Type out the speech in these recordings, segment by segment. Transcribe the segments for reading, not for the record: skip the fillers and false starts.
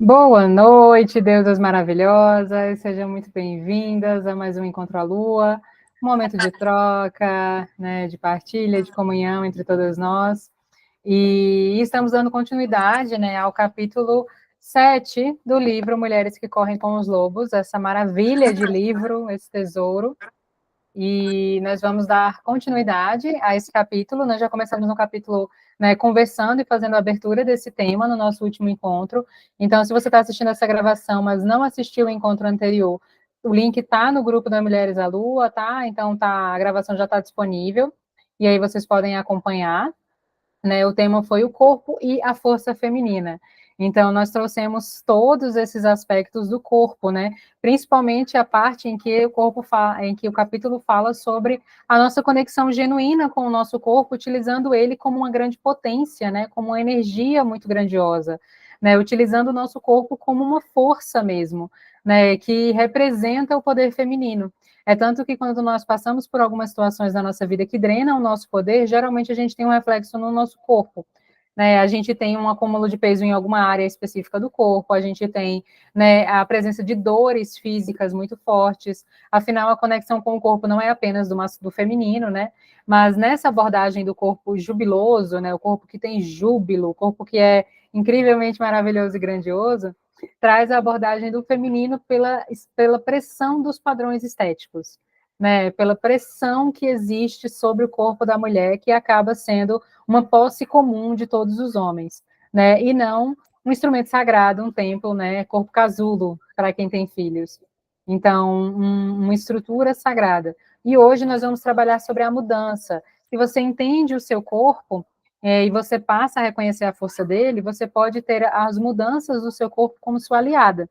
Boa noite, deusas maravilhosas, sejam muito bem-vindas a mais um Encontro à Lua, um momento de troca, né, de partilha, de comunhão entre todas nós. E estamos dando continuidade, né, ao capítulo 7 do livro Mulheres que Correm com os Lobos, essa maravilha de livro, esse tesouro. E nós vamos dar continuidade a esse capítulo. Nós já começamos no capítulo, né, conversando e fazendo a abertura desse tema no nosso último encontro. Então, se você está assistindo essa gravação, mas não assistiu o encontro anterior, o link está no grupo da Mulheres à Lua, tá? Então, a gravação já está disponível. E aí vocês podem acompanhar. Né, o tema foi o corpo e a força feminina. Então, nós trouxemos todos esses aspectos do corpo, né? Principalmente a parte em que em que o capítulo fala sobre a nossa conexão genuína com o nosso corpo, utilizando ele como uma grande potência, né? Como uma energia muito grandiosa, né? Utilizando o nosso corpo como uma força mesmo, né? Que representa o poder feminino. É tanto que quando nós passamos por algumas situações da nossa vida que drenam o nosso poder, geralmente a gente tem um reflexo no nosso corpo. Né, a gente tem um acúmulo de peso em alguma área específica do corpo, a gente tem, né, a presença de dores físicas muito fortes, afinal a conexão com o corpo não é apenas do feminino, né, mas nessa abordagem do corpo jubiloso, né, o corpo que tem júbilo, o corpo que é incrivelmente maravilhoso e grandioso, traz a abordagem do feminino pela pressão dos padrões estéticos, né, pela pressão que existe sobre o corpo da mulher, que acaba sendo uma posse comum de todos os homens, né, e não um instrumento sagrado, um templo, né, corpo casulo, para quem tem filhos. Então, uma estrutura sagrada. E hoje nós vamos trabalhar sobre a mudança. Se você entende o seu corpo, e você passa a reconhecer a força dele, você pode ter as mudanças do seu corpo como sua aliada.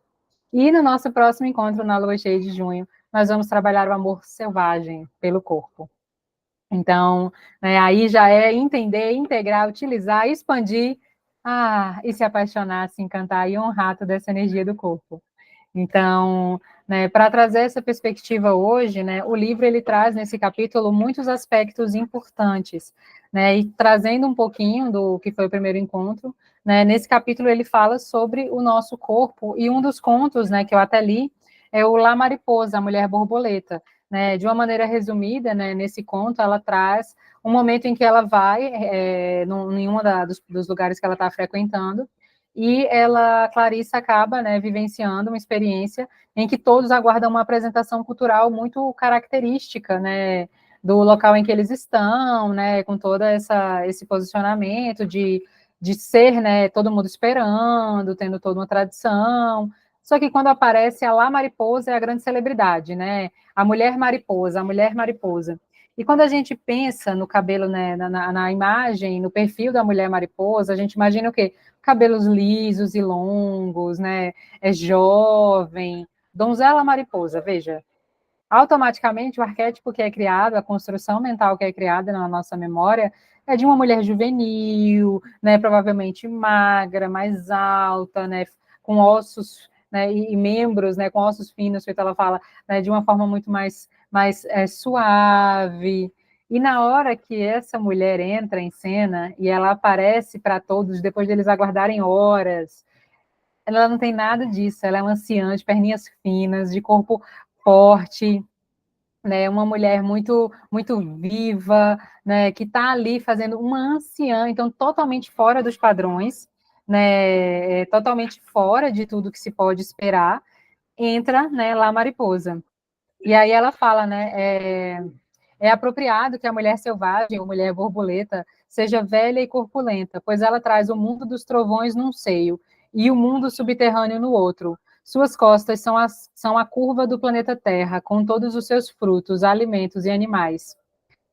E no nosso próximo encontro, na lua cheia de junho, nós vamos trabalhar o amor selvagem pelo corpo. Então, né, aí já é entender, integrar, utilizar, expandir, e se apaixonar, se encantar e honrar toda essa energia do corpo. Então, né, para trazer essa perspectiva hoje, né, o livro ele traz nesse capítulo muitos aspectos importantes, né, e trazendo um pouquinho do que foi o primeiro encontro, né, nesse capítulo ele fala sobre o nosso corpo, e um dos contos, né, que eu até li, é o La Mariposa, a Mulher Borboleta, né, de uma maneira resumida, né, nesse conto ela traz um momento em que ela vai em um dos lugares que ela está frequentando, e ela, Clarissa, acaba, né, vivenciando uma experiência em que todos aguardam uma apresentação cultural muito característica, né, do local em que eles estão, né, com todo esse posicionamento de ser, né, todo mundo esperando, tendo toda uma tradição. Só que quando aparece a lá mariposa é a grande celebridade, né, a mulher mariposa, a mulher mariposa. E quando a gente pensa no cabelo, né, na imagem, no perfil da mulher mariposa, a gente imagina o quê? Cabelos lisos e longos, né? É jovem, donzela mariposa, veja. Automaticamente, o arquétipo que é criado, a construção mental que é criada na nossa memória, é de uma mulher juvenil, né? Provavelmente magra, mais alta, né? Com ossos, né? E membros, né? Com ossos finos, feito ela fala, né? De uma forma muito mais suave. E na hora que essa mulher entra em cena e ela aparece para todos, depois deles aguardarem horas, ela não tem nada disso, ela é uma anciã de perninhas finas, de corpo forte, né, uma mulher muito viva, né, que está ali fazendo uma anciã, então totalmente fora dos padrões, né, totalmente fora de tudo que se pode esperar, entra, né, lá a mariposa. E aí ela fala, né, é apropriado que a mulher selvagem, ou mulher borboleta, seja velha e corpulenta, pois ela traz o mundo dos trovões num seio e o mundo subterrâneo no outro. Suas costas são a curva do planeta Terra, com todos os seus frutos, alimentos e animais.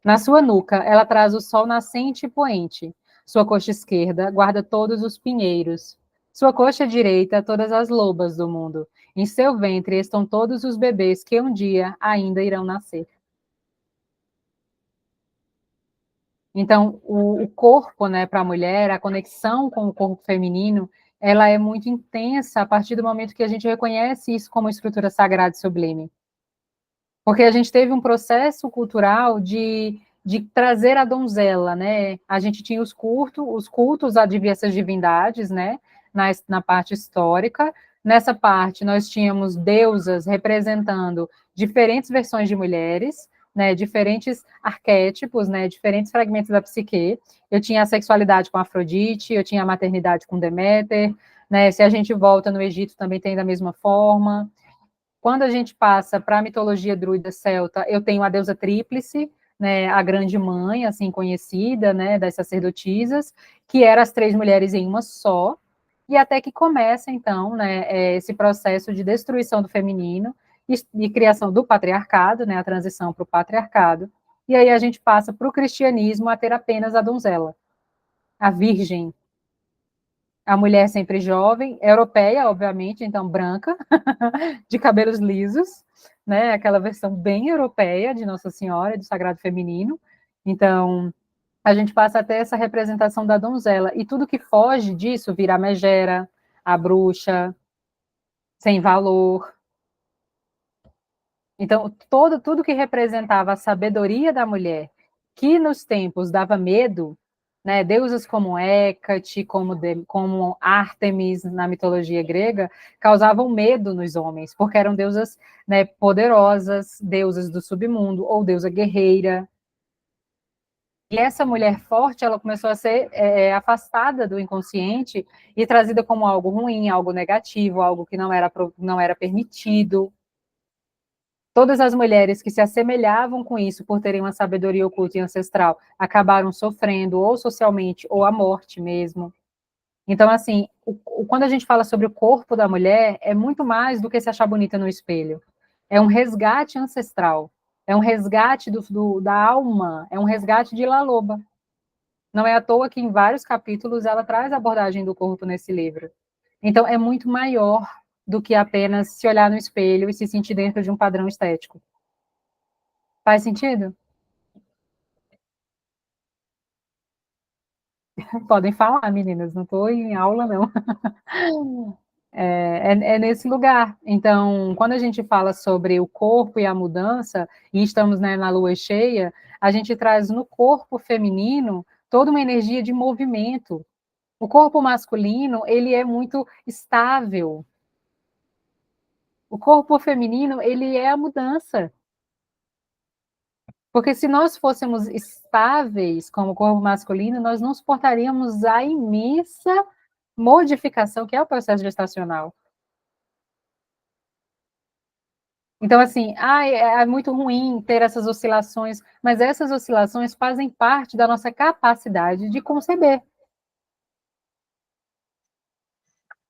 Na sua nuca, ela traz o sol nascente e poente. Sua coxa esquerda guarda todos os pinheiros. Sua coxa direita, todas as lobas do mundo. Em seu ventre estão todos os bebês que um dia ainda irão nascer. Então, o corpo, né, para a mulher, a conexão com o corpo feminino, ela é muito intensa a partir do momento que a gente reconhece isso como estrutura sagrada e sublime. Porque a gente teve um processo cultural de trazer a donzela, né? A gente tinha os cultos a diversas divindades, né? na parte histórica. Nessa parte, nós tínhamos deusas representando diferentes versões de mulheres, né, diferentes arquétipos, né, diferentes fragmentos da psique. Eu tinha a sexualidade com Afrodite, eu tinha a maternidade com Deméter, né, se a gente volta no Egito também tem da mesma forma. Quando a gente passa para a mitologia druida celta, eu tenho a deusa tríplice, né, a grande mãe, assim conhecida, né, das sacerdotisas, que eram as três mulheres em uma só, e até que começa, então, né, esse processo de destruição do feminino e criação do patriarcado, né, a transição para o patriarcado, e aí a gente passa para o cristianismo a ter apenas a donzela, a virgem, a mulher sempre jovem, europeia, obviamente, então branca, de cabelos lisos, né? Aquela versão bem europeia de Nossa Senhora, do Sagrado Feminino. Então, a gente passa até essa representação da donzela, e tudo que foge disso vira a megera, a bruxa, sem valor. Então, tudo que representava a sabedoria da mulher, que nos tempos dava medo, né, deusas como Hécate, como Ártemis na mitologia grega, causavam medo nos homens, porque eram deusas, né, poderosas, deusas do submundo, ou deusa guerreira. E essa mulher forte, ela começou a ser afastada do inconsciente e trazida como algo ruim, algo negativo, algo que não era permitido. Todas as mulheres que se assemelhavam com isso por terem uma sabedoria oculta e ancestral acabaram sofrendo, ou socialmente, ou a morte mesmo. Então, assim, quando a gente fala sobre o corpo da mulher, é muito mais do que se achar bonita no espelho. É um resgate ancestral, é um resgate da alma, é um resgate de La Loba. Não é à toa que em vários capítulos ela traz a abordagem do corpo nesse livro. Então, é muito maior do que apenas se olhar no espelho e se sentir dentro de um padrão estético. Faz sentido? Podem falar, meninas, não estou em aula, não. É nesse lugar. Então, quando a gente fala sobre o corpo e a mudança, e estamos, né, na lua cheia, a gente traz no corpo feminino toda uma energia de movimento. O corpo masculino, ele é muito estável. O corpo feminino, ele é a mudança. Porque se nós fôssemos estáveis como o corpo masculino, nós não suportaríamos a imensa modificação que é o processo gestacional. Então, assim, é muito ruim ter essas oscilações, mas essas oscilações fazem parte da nossa capacidade de conceber.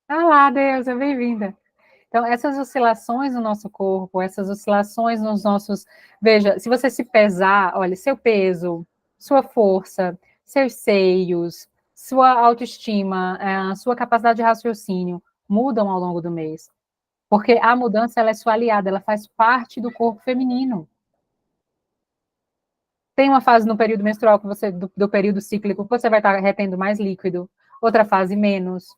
Ah lá, Deusa, bem-vinda. Então, essas oscilações no nosso corpo, essas oscilações nos nossos. Veja, se você se pesar, olha, seu peso, sua força, seus seios, sua autoestima, sua capacidade de raciocínio mudam ao longo do mês. Porque a mudança ela é sua aliada, ela faz parte do corpo feminino. Tem uma fase no período menstrual que você, do período cíclico, que você vai estar retendo mais líquido, outra fase menos.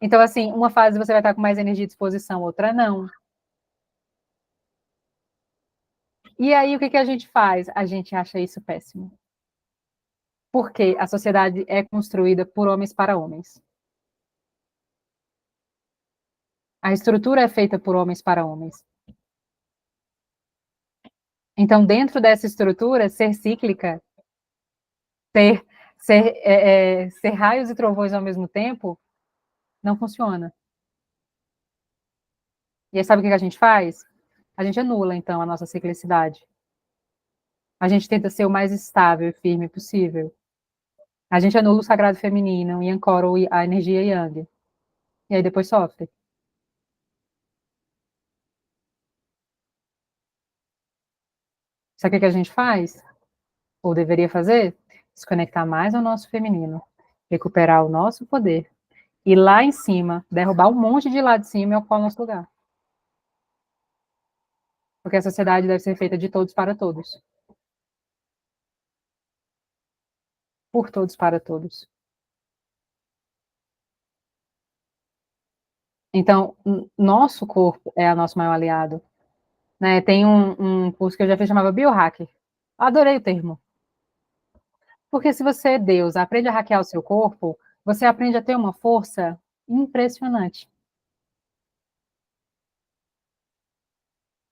Então, assim, uma fase você vai estar com mais energia e disposição, outra não. E aí, o que a gente faz? A gente acha isso péssimo. Porque a sociedade é construída por homens para homens. A estrutura é feita por homens para homens. Então, dentro dessa estrutura, ser cíclica, ser, ser raios e trovões ao mesmo tempo, não funciona. E aí, sabe o que a gente faz? A gente anula, então, a nossa ciclicidade. A gente tenta ser o mais estável e firme possível. A gente anula o sagrado feminino e ancora a energia yang. E aí depois sofre. Sabe o que a gente faz? Ou deveria fazer? Se conectar mais ao nosso feminino. Recuperar o nosso poder. E lá em cima, derrubar um monte de lá de cima e ocupar o nosso lugar. Porque a sociedade deve ser feita de todos para todos. Por todos para todos. Então, nosso corpo é o nosso maior aliado. Né? Tem um curso que eu já fiz, chamava Biohacker. Adorei o termo. Porque se você, Deus, aprende a hackear o seu corpo, você aprende a ter uma força impressionante.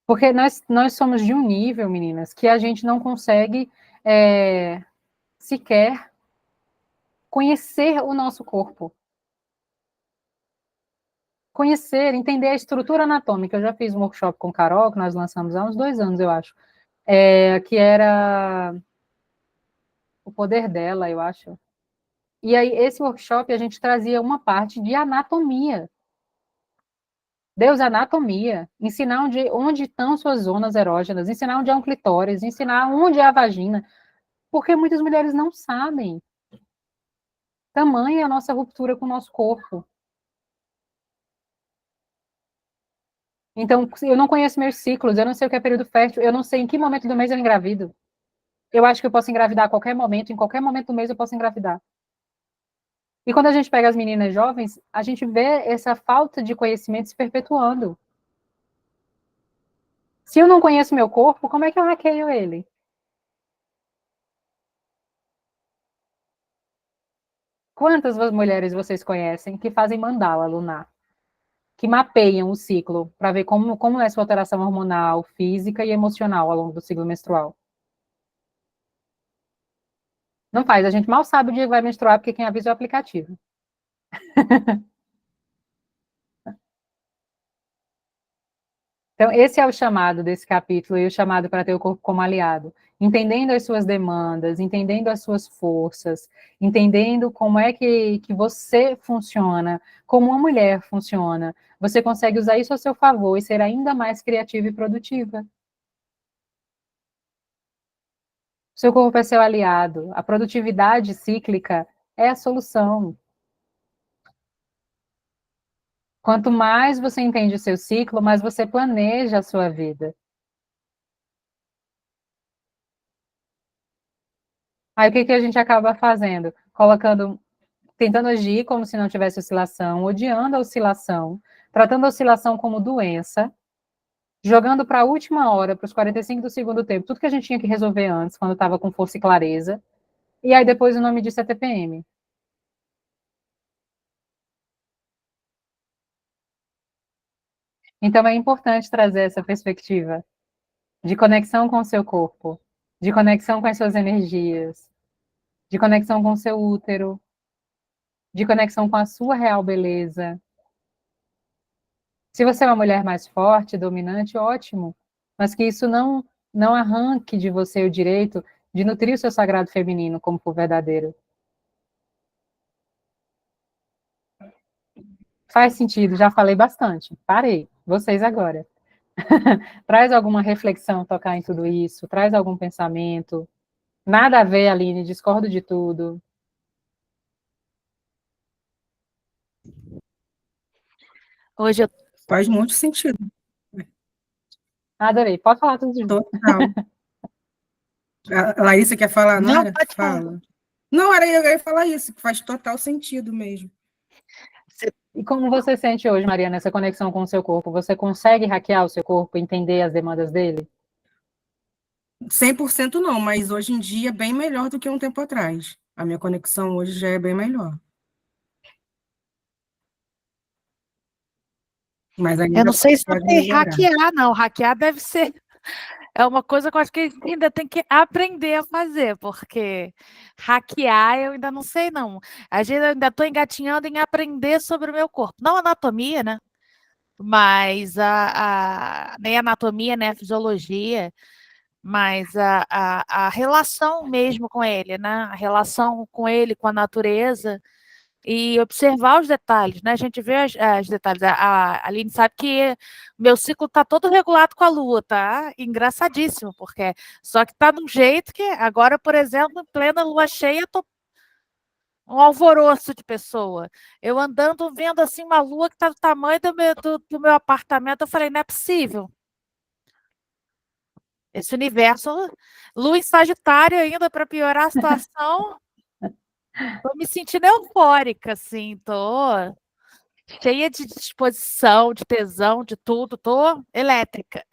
Porque nós somos de um nível, meninas, que a gente não consegue sequer conhecer o nosso corpo. Conhecer, entender a estrutura anatômica. Eu já fiz um workshop com Carol, que nós lançamos há uns 2 anos, eu acho, que era o poder dela, eu acho. E aí, esse workshop, a gente trazia uma parte de anatomia. Deus, anatomia. Ensinar onde estão suas zonas erógenas, ensinar onde é um clitóris, ensinar onde é a vagina. Porque muitas mulheres não sabem. Tamanha é a nossa ruptura com o nosso corpo. Então, eu não conheço meus ciclos, eu não sei o que é período fértil, eu não sei em que momento do mês eu engravido. Eu acho que eu posso engravidar a qualquer momento, em qualquer momento do mês eu posso engravidar. E quando a gente pega as meninas jovens, a gente vê essa falta de conhecimento se perpetuando. Se eu não conheço meu corpo, como é que eu hackeio ele? Quantas mulheres vocês conhecem que fazem mandala lunar? Que mapeiam o ciclo para ver como é sua alteração hormonal, física e emocional ao longo do ciclo menstrual? Não faz, a gente mal sabe o dia que vai menstruar, porque quem avisa é o aplicativo. Então, esse é o chamado desse capítulo, e o chamado para ter o corpo como aliado. Entendendo as suas demandas, entendendo as suas forças, entendendo como é que você funciona, como uma mulher funciona. Você consegue usar isso a seu favor e ser ainda mais criativa e produtiva. Seu corpo é seu aliado. A produtividade cíclica é a solução. Quanto mais você entende o seu ciclo, mais você planeja a sua vida. Aí o que a gente acaba fazendo? Tentando agir como se não tivesse oscilação, odiando a oscilação, tratando a oscilação como doença, jogando para a última hora, para os 45 do segundo tempo, tudo que a gente tinha que resolver antes, quando estava com força e clareza, e aí depois o nome disso é TPM. Então é importante trazer essa perspectiva de conexão com o seu corpo, de conexão com as suas energias, de conexão com o seu útero, de conexão com a sua real beleza. Se você é uma mulher mais forte, dominante, ótimo, mas que isso não arranque de você o direito de nutrir o seu sagrado feminino como for verdadeiro. Faz sentido, já falei bastante. Parei. Vocês agora. Traz alguma reflexão tocar em tudo isso? Traz algum pensamento? Nada a ver, Aline, discordo de tudo. Hoje eu... Faz muito sentido. Adorei. Pode falar tudo de novo. Total. A Larissa quer falar, não, Não, era? pode falar. Fala. Não, eu ia falar isso, que faz total sentido mesmo. E como você sente hoje, Maria, nessa conexão com o seu corpo? Você consegue hackear o seu corpo, entender as demandas dele? 100% não, mas hoje em dia é bem melhor do que um tempo atrás. A minha conexão hoje já é bem melhor. Mas Eu ainda não sei pode sobre melhorar. hackear, não. Hackear deve ser. É uma coisa que eu acho que ainda tem que aprender a fazer, porque hackear eu ainda não sei, não. Às vezes eu ainda estou engatinhando em aprender sobre o meu corpo. Não anatomia, né? Mas nem anatomia, nem a fisiologia, mas a relação mesmo com ele, né? A relação com ele, com a natureza. E observar os detalhes, né? A gente vê os detalhes. A Aline sabe que meu ciclo está todo regulado com a Lua, tá? Engraçadíssimo, porque só que está de um jeito que agora, por exemplo, em plena Lua cheia, tô um alvoroço de pessoa. Eu andando, vendo assim uma Lua que está do tamanho do meu apartamento, eu falei, não é possível. Esse universo, Lua em Sagitário ainda para piorar a situação. Tô me sentindo eufórica, assim, tô cheia de disposição, de tesão, de tudo, tô elétrica.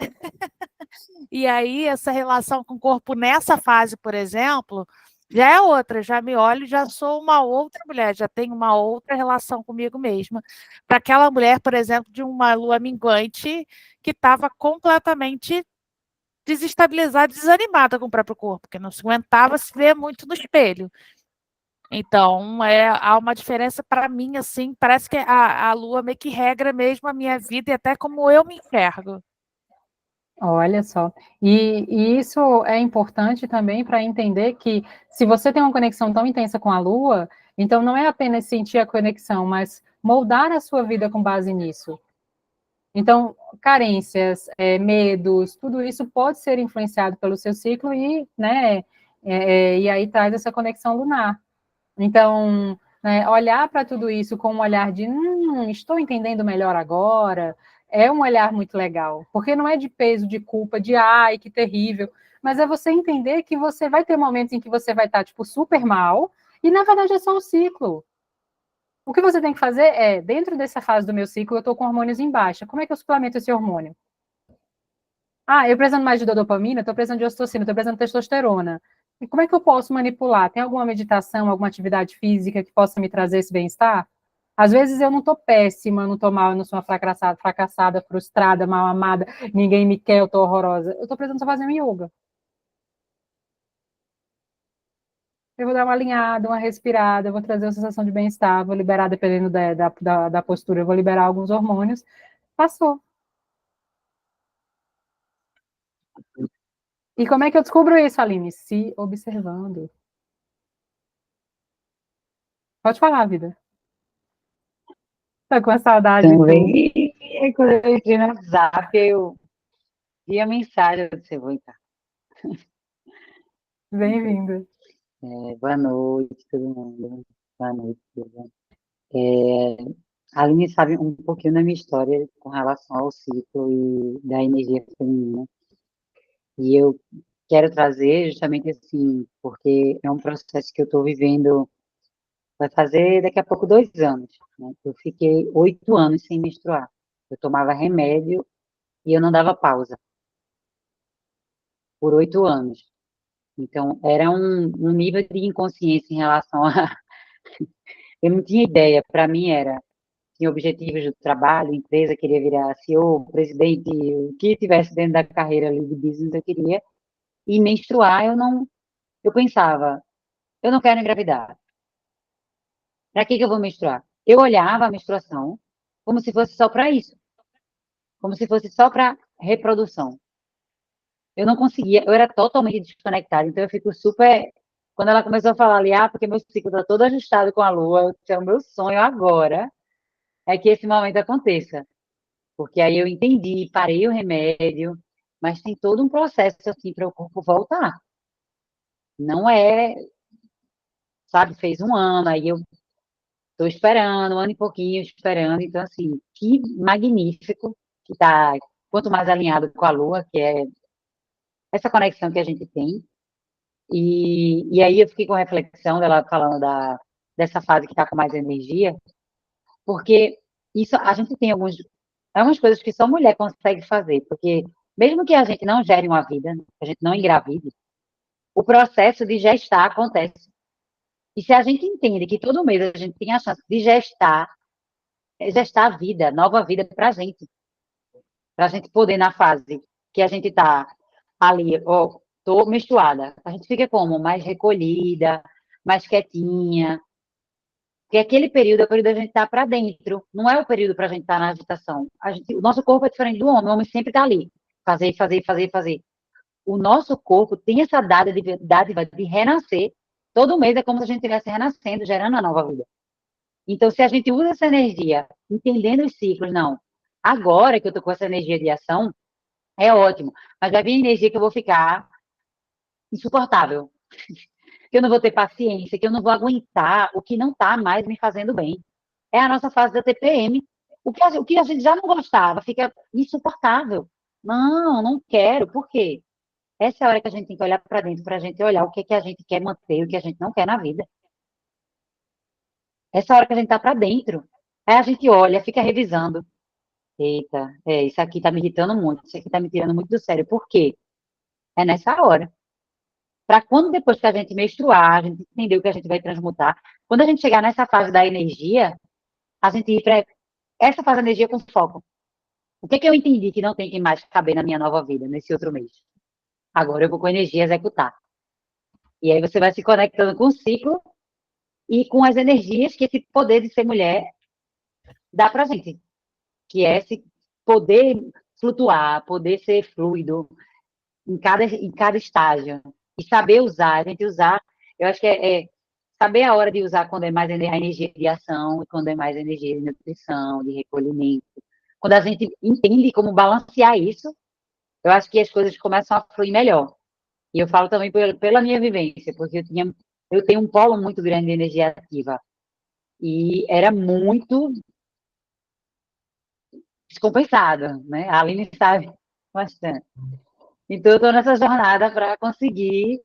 E aí, essa relação com o corpo nessa fase, por exemplo, já é outra, já me olho, já sou uma outra mulher, já tenho uma outra relação comigo mesma. Para aquela mulher, por exemplo, de uma lua minguante que estava completamente desestabilizada, desanimada com o próprio corpo, que não se aguentava se ver muito no espelho. Então, há uma diferença para mim, assim, parece que a lua meio que regra mesmo a minha vida e até como eu me enxergo. Olha só, e isso é importante também para entender que se você tem uma conexão tão intensa com a Lua, então não é apenas sentir a conexão, mas moldar a sua vida com base nisso. Então, carências, medos, tudo isso pode ser influenciado pelo seu ciclo e, né, e aí traz essa conexão lunar. Então, né, olhar para tudo isso com um olhar de estou entendendo melhor agora, é um olhar muito legal, porque não é de peso, de culpa, de ai, que terrível, mas é você entender que você vai ter momentos em que você vai estar, tipo, super mal, e na verdade é só um ciclo. O que você tem que fazer é, dentro dessa fase do meu ciclo, eu estou com hormônios em baixa. Como é que eu suplemento esse hormônio? Ah, eu precisando mais de dopamina, estou precisando de ocitocina, estou precisando de testosterona. E como é que eu posso manipular? Tem alguma meditação, alguma atividade física que possa me trazer esse bem-estar? Às vezes eu não estou péssima, não estou mal, eu não sou uma fracassada, frustrada, mal amada, ninguém me quer, eu estou horrorosa. Eu estou precisando só fazer um yoga. Eu vou dar uma alinhada, uma respirada, vou trazer uma sensação de bem-estar, vou liberar, dependendo da postura, eu vou liberar alguns hormônios. Passou. E como é que eu descubro isso, Aline? Se observando. Pode falar, vida. Tá com saudade do. Também, quando eu entrei no WhatsApp, eu vi a mensagem, eu disse, vou entrar. Bem-vinda. Boa noite, todo mundo. Boa noite, tudo. A Aline sabe um pouquinho da minha história com relação ao ciclo e da energia feminina. E eu quero trazer justamente assim, porque é um processo que eu estou vivendo, vai fazer daqui a pouco 2 anos, né? Eu fiquei 8 anos sem menstruar. Eu tomava remédio e eu não dava pausa por 8 anos. Então, era um nível de inconsciência em relação a. Eu não tinha ideia, para mim era. Tinha objetivos do trabalho, empresa, queria virar CEO, presidente, o que tivesse dentro da carreira ali de business eu queria. E menstruar, eu não. Eu pensava, eu não quero engravidar. Para que eu vou menstruar? Eu olhava a menstruação como se fosse só para isso, como se fosse só para reprodução. Eu não conseguia, eu era totalmente desconectada, então eu fico super. Quando ela começou a falar ali, porque meu ciclo está todo ajustado com a lua, eu disse, o meu sonho agora é que esse momento aconteça. Porque aí eu entendi, parei o remédio, mas tem todo um processo assim para o corpo voltar. Não é, sabe, fez 1 ano, aí eu estou esperando, 1 ano e pouquinho esperando, então assim, que magnífico que está, quanto mais alinhado com a lua, que é essa conexão que a gente tem. E aí eu fiquei com reflexão dela falando dessa fase que está com mais energia, porque isso a gente tem algumas coisas que só mulher consegue fazer, porque mesmo que a gente não gere uma vida, que a gente não engravide, o processo de gestar acontece. E se a gente entende que todo mês a gente tem a chance de gestar a vida, nova vida para a gente poder, na fase que a gente está ali, ó, tô menstruada, a gente fica como? Mais recolhida, mais quietinha, porque aquele período é o período da gente estar para dentro, não é o período para a gente estar na agitação. O nosso corpo é diferente do homem, o homem sempre está ali, fazer, fazer, fazer, fazer. O nosso corpo tem essa dádiva de renascer, todo mês é como se a gente estivesse renascendo, gerando a nova vida. Então, se a gente usa essa energia, entendendo os ciclos, não, agora que eu estou com essa energia de ação, é ótimo, mas vai vir energia que eu vou ficar insuportável, que eu não vou ter paciência, que eu não vou aguentar o que não está mais me fazendo bem. É a nossa fase da TPM. O que a gente já não gostava fica insuportável. Não, não quero. Por quê? Essa é a hora que a gente tem que olhar para dentro, para a gente olhar o que, que a gente quer manter, o que a gente não quer na vida. Essa é a hora que a gente está para dentro. Aí a gente olha, fica revisando. Eita, isso aqui está me irritando muito, isso aqui está me tirando muito do sério. Por quê? É nessa hora. para quando depois que a gente menstruar, a gente entender o que a gente vai transmutar, quando a gente chegar nessa fase da energia, a gente ir para essa fase da energia com foco. O que eu entendi que não tem que mais caber na minha nova vida, nesse outro mês? Agora eu vou com energia executar. E aí você vai se conectando com o ciclo e com as energias que esse poder de ser mulher dá pra gente. Que é esse poder flutuar, poder ser fluido em cada estágio. E saber usar, a gente usar, eu acho que é saber a hora de usar quando é mais a energia de ação e quando é mais a energia de nutrição, de recolhimento. Quando a gente entende como balancear isso, eu acho que as coisas começam a fluir melhor. E eu falo também pela minha vivência, porque eu tenho um polo muito grande de energia ativa. E era muito descompensado, né? A Aline sabe bastante. Então, eu estou nessa jornada para conseguir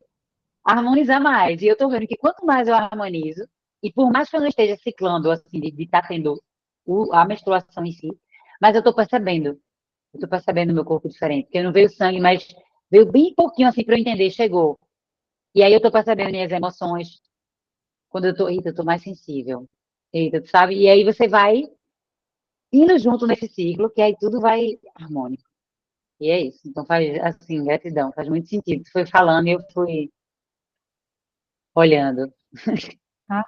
harmonizar mais. E eu estou vendo que quanto mais eu harmonizo, e por mais que eu não esteja ciclando, assim, de estar tendo a menstruação em si, mas eu estou percebendo meu corpo diferente, porque não veio sangue, mas veio bem pouquinho, assim, para eu entender, chegou. E aí eu estou percebendo minhas emoções, quando eu estou, eita, eu estou mais sensível, eita, sabe? E aí você vai indo junto nesse ciclo, que aí tudo vai harmônico. E é isso. Então faz, assim, gratidão, faz muito sentido. Tu foi falando e eu fui olhando.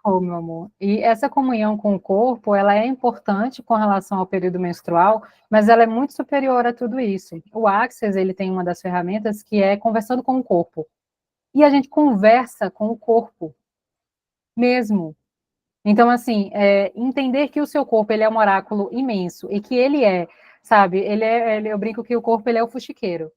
Oh, meu amor. E essa comunhão com o corpo, ela é importante com relação ao período menstrual, mas ela é muito superior a tudo isso. O Access, ele tem uma das ferramentas que é conversando com o corpo. E a gente conversa com o corpo mesmo. Então, assim, entender que o seu corpo, ele é um oráculo imenso e que ele sabe, eu brinco que o corpo, ele é o fuxiqueiro.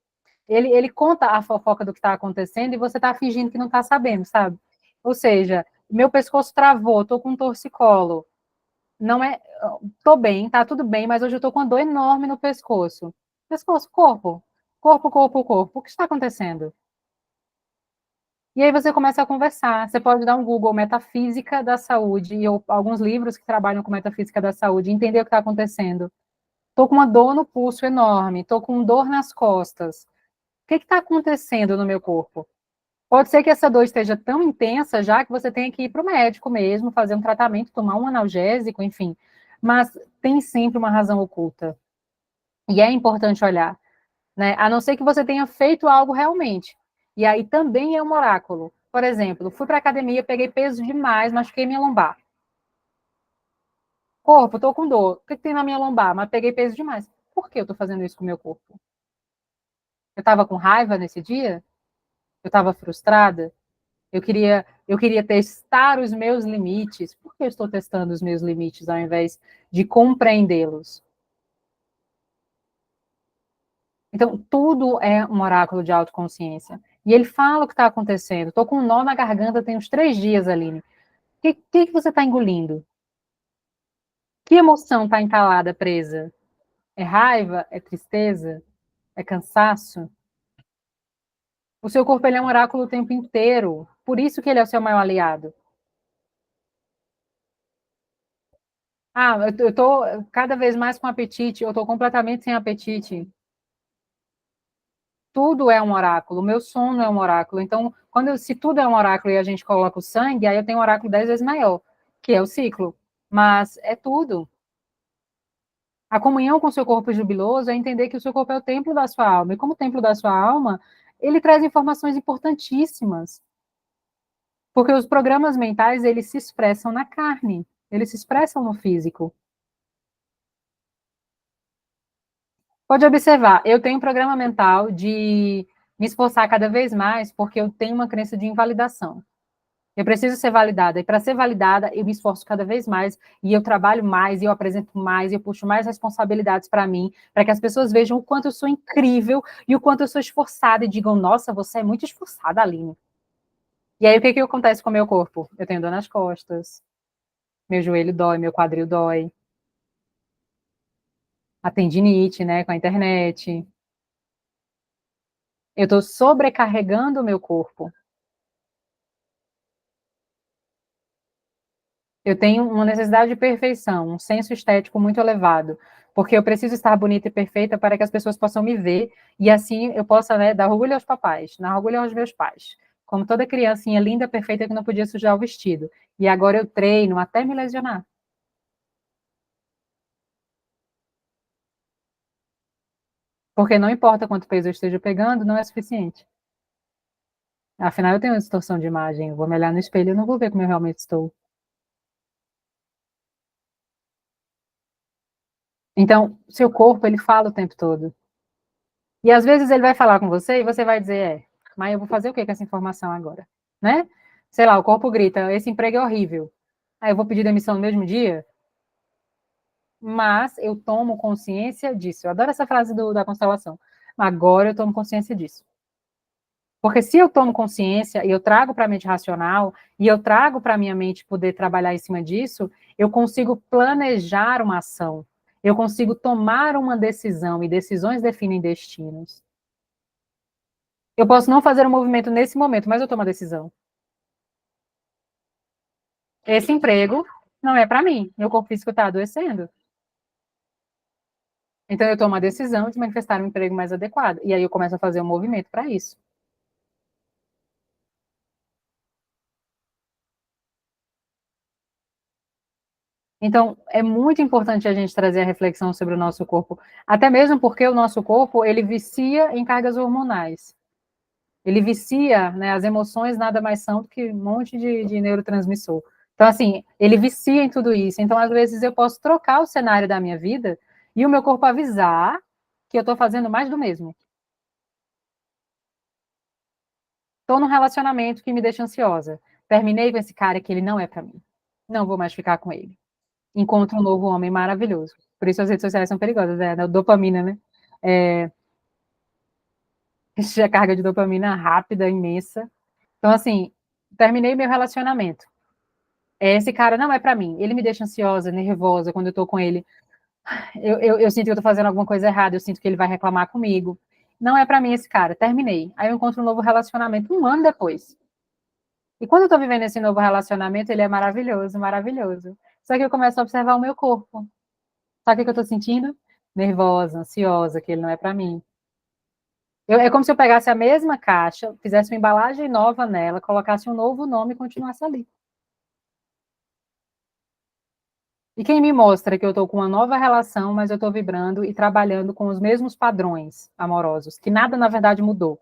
Ele conta a fofoca do que está acontecendo e você está fingindo que não está sabendo, sabe? Ou seja, meu pescoço travou, estou com um torcicolo. Não é. Estou bem, tá tudo bem, mas hoje eu estou com uma dor enorme no pescoço. Pescoço, corpo. Corpo, corpo, corpo. O que está acontecendo? E aí você começa a conversar. Você pode dar um Google Metafísica da Saúde, ou alguns livros que trabalham com Metafísica da Saúde, entender o que está acontecendo. Estou com uma dor no pulso enorme, estou com dor nas costas. O que está acontecendo no meu corpo? Pode ser que essa dor esteja tão intensa já que você tenha que ir para o médico mesmo, fazer um tratamento, tomar um analgésico, enfim. Mas tem sempre uma razão oculta. E é importante olhar, né? A não ser que você tenha feito algo realmente. E aí também é um oráculo. Por exemplo, fui para a academia, peguei peso demais, machuquei minha lombar. Corpo, estou com dor. O que tem na minha lombar? Mas peguei peso demais. Por que eu estou fazendo isso com o meu corpo? Eu estava com raiva nesse dia? Eu estava frustrada? Eu queria testar os meus limites. Por que eu estou testando os meus limites ao invés de compreendê-los? Então, tudo é um oráculo de autoconsciência. E ele fala o que está acontecendo. Estou com um nó na garganta tem uns 3 dias, Aline. O que você está engolindo? Que emoção está entalada, presa? É raiva? É tristeza? É cansaço? O seu corpo ele é um oráculo o tempo inteiro. Por isso que ele é o seu maior aliado. Ah, eu tô cada vez mais com apetite, eu tô completamente sem apetite. Tudo é um oráculo, o meu sono é um oráculo. Então, se tudo é um oráculo e a gente coloca o sangue, aí eu tenho um oráculo 10 vezes maior, que é o ciclo. Mas é tudo. A comunhão com o seu corpo jubiloso é entender que o seu corpo é o templo da sua alma. E como templo da sua alma, ele traz informações importantíssimas. Porque os programas mentais, eles se expressam na carne, eles se expressam no físico. Pode observar, eu tenho um programa mental de me esforçar cada vez mais, porque eu tenho uma crença de invalidação. Eu preciso ser validada, e para ser validada, eu me esforço cada vez mais, e eu trabalho mais, e eu apresento mais, e eu puxo mais responsabilidades para mim, para que as pessoas vejam o quanto eu sou incrível, e o quanto eu sou esforçada, e digam, nossa, você é muito esforçada, Aline. E aí, o que acontece com o meu corpo? Eu tenho dor nas costas, meu joelho dói, meu quadril dói, a tendinite, né, com a internet. Eu estou sobrecarregando o meu corpo. Eu tenho uma necessidade de perfeição, um senso estético muito elevado, porque eu preciso estar bonita e perfeita para que as pessoas possam me ver, e assim eu possa, né, dar orgulho aos papais, dar orgulho aos meus pais. como toda criancinha linda, perfeita, que não podia sujar o vestido. E agora eu treino até me lesionar. Porque não importa quanto peso eu esteja pegando, não é suficiente. Afinal, eu tenho uma distorção de imagem. Eu vou me olhar no espelho e não vou ver como eu realmente estou. Então, seu corpo, ele fala o tempo todo. E às vezes ele vai falar com você e você vai dizer, mas eu vou fazer o que com essa informação agora? Né? Sei lá, o corpo grita, esse emprego é horrível. Aí eu vou pedir demissão no mesmo dia? Mas eu tomo consciência disso. Eu adoro essa frase da constelação. Agora eu tomo consciência disso. Porque se eu tomo consciência e eu trago para a mente racional e eu trago para a minha mente poder trabalhar em cima disso, eu consigo planejar uma ação. Eu consigo tomar uma decisão, e decisões definem destinos. Eu posso não fazer um movimento nesse momento, mas eu tomo a decisão. Esse emprego não é para mim. Meu corpo físico está adoecendo. Então eu tomo a decisão de manifestar um emprego mais adequado. E aí eu começo a fazer um movimento para isso. Então, é muito importante a gente trazer a reflexão sobre o nosso corpo, até mesmo porque o nosso corpo, ele vicia em cargas hormonais. Ele vicia, né, as emoções nada mais são do que um monte de neurotransmissor. Então, assim, ele vicia em tudo isso. Então, às vezes, eu posso trocar o cenário da minha vida e o meu corpo avisar que eu estou fazendo mais do mesmo. Estou num relacionamento que me deixa ansiosa. Terminei com esse cara que ele não é para mim. Não vou mais ficar com ele. Encontro um novo homem maravilhoso. Por isso as redes sociais são perigosas, é a dopamina, né? A carga de dopamina rápida, imensa. Então, assim, terminei meu relacionamento. Esse cara não é para mim. Ele me deixa ansiosa, nervosa quando eu tô com ele. Eu sinto que eu tô fazendo alguma coisa errada, eu sinto que ele vai reclamar comigo. Não é para mim esse cara. Terminei. Aí eu encontro um novo relacionamento 1 ano depois. E quando eu tô vivendo esse novo relacionamento, ele é maravilhoso, maravilhoso. Só que eu começo a observar o meu corpo. Sabe o que eu tô sentindo? Nervosa, ansiosa, que ele não é para mim. É como se eu pegasse a mesma caixa, fizesse uma embalagem nova nela, colocasse um novo nome e continuasse ali. E quem me mostra que eu estou com uma nova relação, mas eu estou vibrando e trabalhando com os mesmos padrões amorosos, que nada, na verdade, mudou.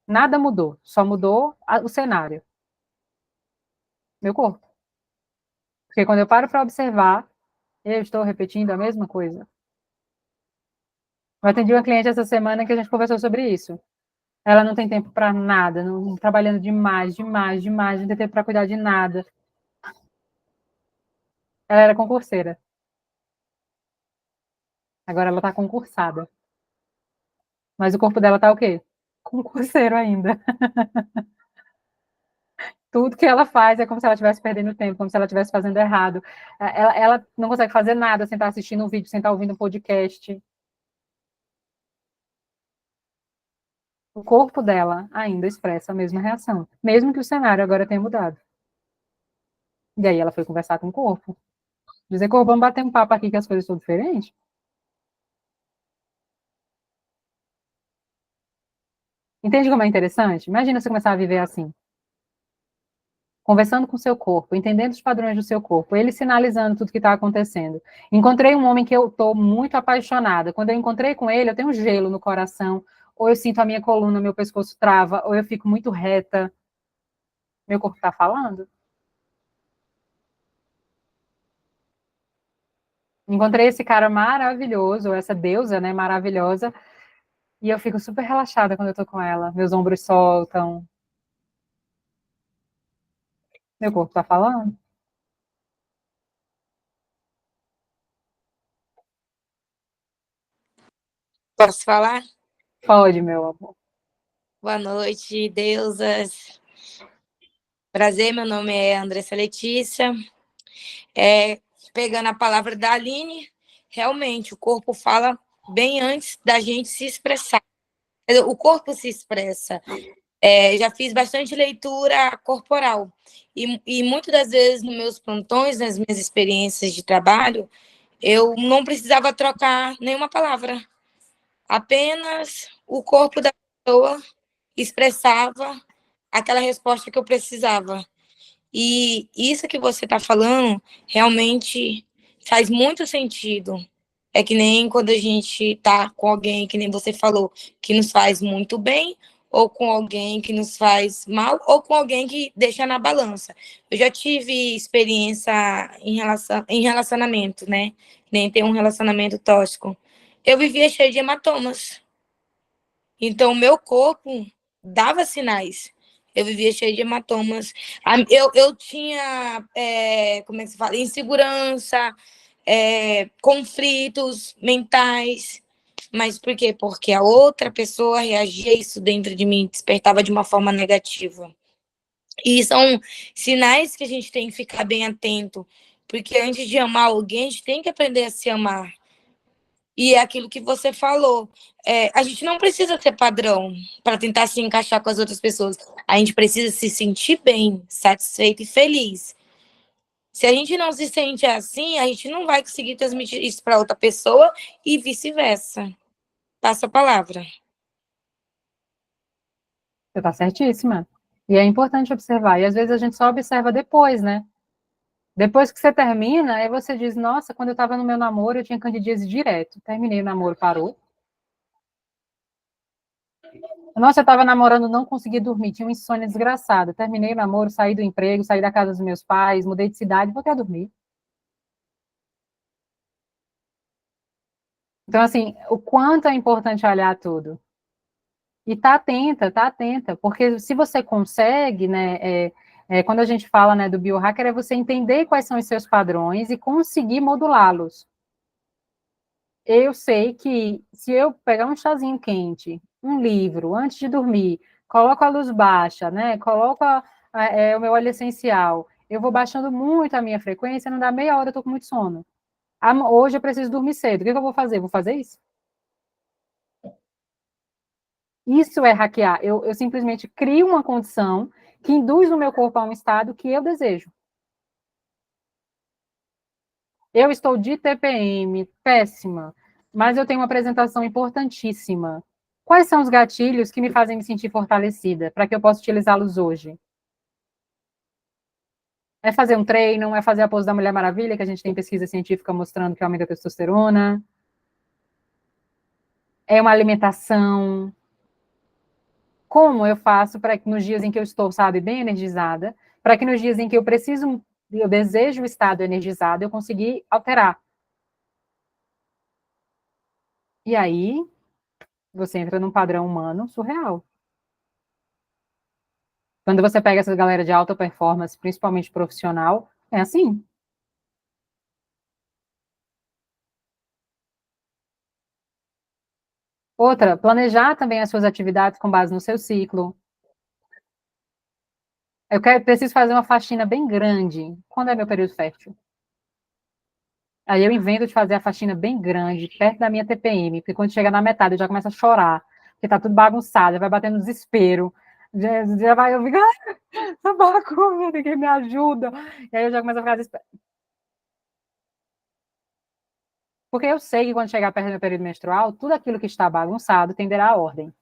Nada mudou, só mudou o cenário. Meu corpo. Porque quando eu paro para observar, eu estou repetindo a mesma coisa. Eu atendi uma cliente essa semana que a gente conversou sobre isso. Ela não tem tempo para nada, não, trabalhando demais, demais, demais, não tem tempo para cuidar de nada. Ela era concurseira. Agora ela está concursada. Mas o corpo dela está o quê? Concurseiro ainda. Tudo que ela faz é como se ela estivesse perdendo tempo, como se ela estivesse fazendo errado. Ela não consegue fazer nada sem estar assistindo um vídeo, sem estar ouvindo um podcast. O corpo dela ainda expressa a mesma reação, mesmo que o cenário agora tenha mudado. E aí ela foi conversar com o corpo. Dizer, corpo, vamos bater um papo aqui que as coisas são diferentes? Entende como é interessante? Imagina você começar a viver assim. Conversando com o seu corpo, entendendo os padrões do seu corpo, ele sinalizando tudo que está acontecendo. Encontrei um homem que eu estou muito apaixonada. Quando eu encontrei com ele, eu tenho um gelo no coração, ou eu sinto a minha coluna, meu pescoço trava, ou eu fico muito reta. Meu corpo está falando? Encontrei esse cara maravilhoso, essa deusa, né, maravilhosa, e eu fico super relaxada quando eu tô com ela. Meus ombros soltam. Meu corpo está falando? Posso falar? Pode, meu amor. Boa noite, deusas. Prazer, meu nome é Andressa Letícia. Pegando a palavra da Aline, realmente o corpo fala bem antes da gente se expressar. O corpo se expressa. Já fiz bastante leitura corporal. E muitas das vezes, nos meus plantões, nas minhas experiências de trabalho, eu não precisava trocar nenhuma palavra. Apenas o corpo da pessoa expressava aquela resposta que eu precisava. E isso que você está falando realmente faz muito sentido. É que nem quando a gente está com alguém, que nem você falou, que nos faz muito bem, ou com alguém que nos faz mal, ou com alguém que deixa na balança. Eu já tive experiência em relacionamento, né? Nem ter um relacionamento tóxico. Eu vivia cheio de hematomas. Então, o meu corpo dava sinais. Eu vivia cheio de hematomas. Eu tinha, como é que se fala? Insegurança, conflitos mentais. Mas por quê? Porque a outra pessoa reagia a isso dentro de mim, despertava de uma forma negativa. E são sinais que a gente tem que ficar bem atento. Porque antes de amar alguém, a gente tem que aprender a se amar. E é aquilo que você falou. A gente não precisa ter padrão para tentar se encaixar com as outras pessoas. A gente precisa se sentir bem, satisfeito e feliz. Se a gente não se sente assim, a gente não vai conseguir transmitir isso para outra pessoa e vice-versa. Passa a palavra. Você está certíssima. E é importante observar. E às vezes a gente só observa depois, né? Depois que você termina, aí você diz, nossa, quando eu estava no meu namoro, eu tinha candidíase direto. Terminei o namoro, parou. Nossa, eu estava namorando, não consegui dormir, tinha uma insônia desgraçada. Terminei o namoro, saí do emprego, saí da casa dos meus pais, mudei de cidade, voltei a dormir. Então, assim, o quanto é importante olhar tudo. E tá atenta, porque se você consegue, né, quando a gente fala, né, do biohacker, é você entender quais são os seus padrões e conseguir modulá-los. Eu sei que se eu pegar um chazinho quente, um livro, antes de dormir, coloco a luz baixa, né, coloco o meu óleo essencial, eu vou baixando muito a minha frequência, não dá meia hora, eu tô com muito sono. Hoje eu preciso dormir cedo, o que eu vou fazer? Vou fazer isso? Isso é hackear. Eu simplesmente crio uma condição que induz o meu corpo a um estado que eu desejo. Eu estou de TPM, péssima, mas eu tenho uma apresentação importantíssima. Quais são os gatilhos que me fazem me sentir fortalecida, para que eu possa utilizá-los hoje? É fazer um treino, é fazer a pose da Mulher Maravilha, que a gente tem pesquisa científica mostrando que aumenta a testosterona. É uma alimentação. Como eu faço para que nos dias em que eu estou, sabe, bem energizada, para que nos dias em que eu desejo o estado energizado, eu conseguir alterar. E aí, você entra num padrão humano surreal. Quando você pega essa galera de alta performance, principalmente profissional, é assim. Outra, planejar também as suas atividades com base no seu ciclo. Preciso fazer uma faxina bem grande. Quando é meu período fértil? Aí eu invento de fazer a faxina bem grande, perto da minha TPM, porque quando chega na metade eu já começo a chorar, porque tá tudo bagunçado, vai batendo desespero. Já vai, eu fico, essa bagunça, ninguém me ajuda. E aí eu já começo a ficar desesperada. Porque eu sei que quando chegar perto do meu período menstrual, tudo aquilo que está bagunçado tenderá à ordem.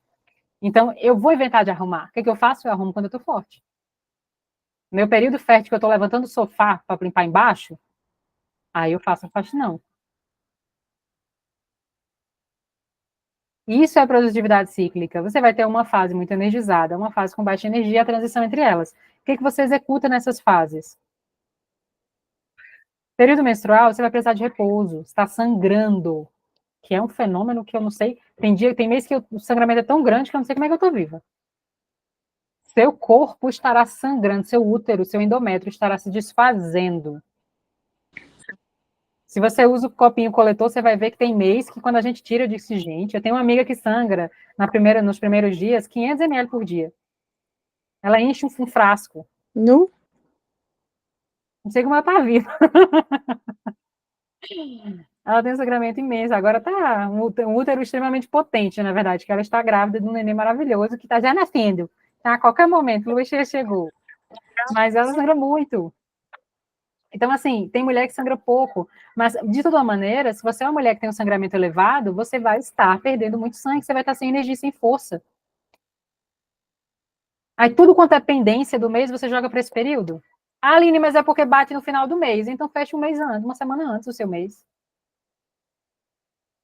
Então, eu vou inventar de arrumar. O que eu faço? Eu arrumo quando eu tô forte. Meu período fértil, que eu tô levantando o sofá para limpar embaixo, aí eu faço a faxinão. Isso é produtividade cíclica. Você vai ter uma fase muito energizada, uma fase com baixa energia e a transição entre elas. O que você executa nessas fases? Período menstrual, você vai precisar de repouso, está sangrando, que é um fenômeno que eu não sei. Tem mês que o sangramento é tão grande que eu não sei como é que eu estou viva. Seu corpo estará sangrando, seu útero, seu endométrio estará se desfazendo. Se você usa o copinho coletor, você vai ver que tem mês que quando a gente tira, eu disse, gente, eu tenho uma amiga que sangra nos primeiros dias, 500 ml por dia. Ela enche um frasco. Não? Não sei como ela tá viva. Ela tem um sangramento imenso. Agora tá um útero extremamente potente, na verdade, que ela está grávida de um neném maravilhoso que está já nascendo. Tá? A qualquer momento, lua cheia chegou. Mas ela sangra muito. Então, assim, tem mulher que sangra pouco, mas, de toda maneira, se você é uma mulher que tem um sangramento elevado, você vai estar perdendo muito sangue, você vai estar sem energia, sem força. Aí tudo quanto é pendência do mês, você joga para esse período? Ah, Aline, mas é porque bate no final do mês, então fecha um mês antes, uma semana antes do seu mês.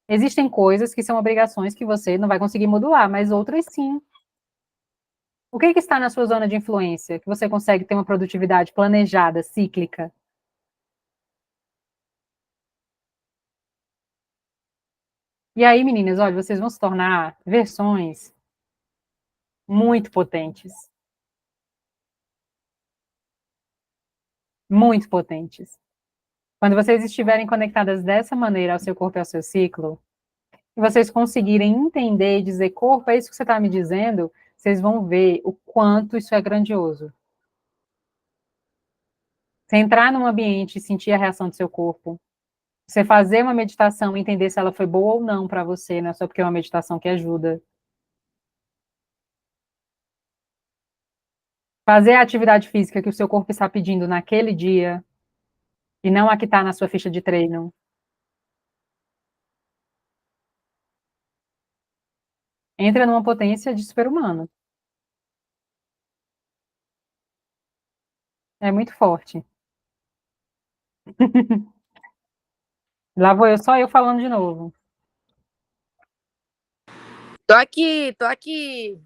Existem coisas que são obrigações que você não vai conseguir modular, mas outras sim. O que está na sua zona de influência que você consegue ter uma produtividade planejada, cíclica? E aí, meninas, olha, vocês vão se tornar versões muito potentes. Muito potentes. Quando vocês estiverem conectadas dessa maneira ao seu corpo e ao seu ciclo, e vocês conseguirem entender e dizer, corpo, é isso que você está me dizendo, vocês vão ver o quanto isso é grandioso. Você entrar num ambiente e sentir a reação do seu corpo, você fazer uma meditação e entender se ela foi boa ou não para você, não é só porque é uma meditação que ajuda. Fazer a atividade física que o seu corpo está pedindo naquele dia, e não a que está na sua ficha de treino. Entra numa potência de super-humano. É muito forte. Lá vou eu, só eu falando de novo. Tô aqui, tô aqui.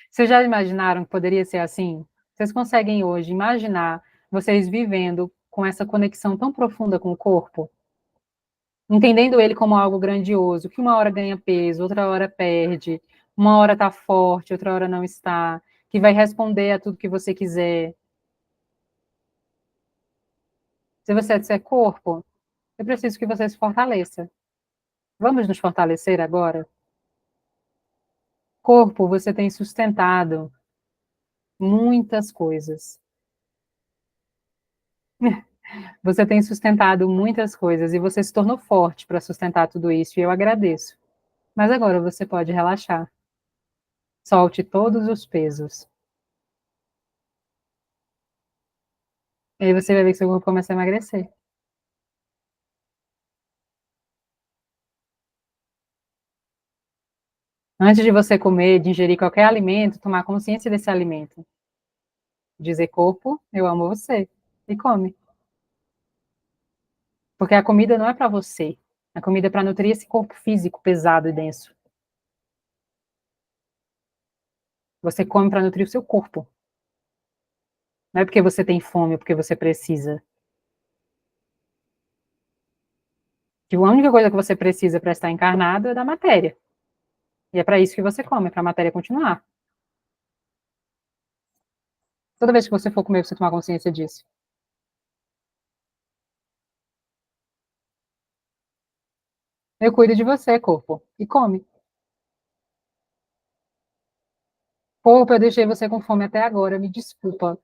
Vocês já imaginaram que poderia ser assim? Vocês conseguem hoje imaginar vocês vivendo com essa conexão tão profunda com o corpo? Entendendo ele como algo grandioso, que uma hora ganha peso, outra hora perde, uma hora está forte, outra hora não está, que vai responder a tudo que você quiser. Se você disser corpo, eu preciso que você se fortaleça. Vamos nos fortalecer agora? Corpo, você tem sustentado muitas coisas. Você tem sustentado muitas coisas e você se tornou forte para sustentar tudo isso, e eu agradeço. Mas agora você pode relaxar. Solte todos os pesos. E aí você vai ver que seu corpo começa a emagrecer. Antes de você comer, de ingerir qualquer alimento, tomar consciência desse alimento. Dizer, corpo, eu amo você. E come. Porque a comida não é para você. A comida é para nutrir esse corpo físico pesado e denso. Você come para nutrir o seu corpo. Não é porque você tem fome, é porque você precisa. Que a única coisa que você precisa para estar encarnado é da matéria. E é para isso que você come, para a matéria continuar. Toda vez que você for comer, você tomar consciência disso. Eu cuido de você, corpo. E come. Corpo, eu deixei você com fome até agora, me desculpa.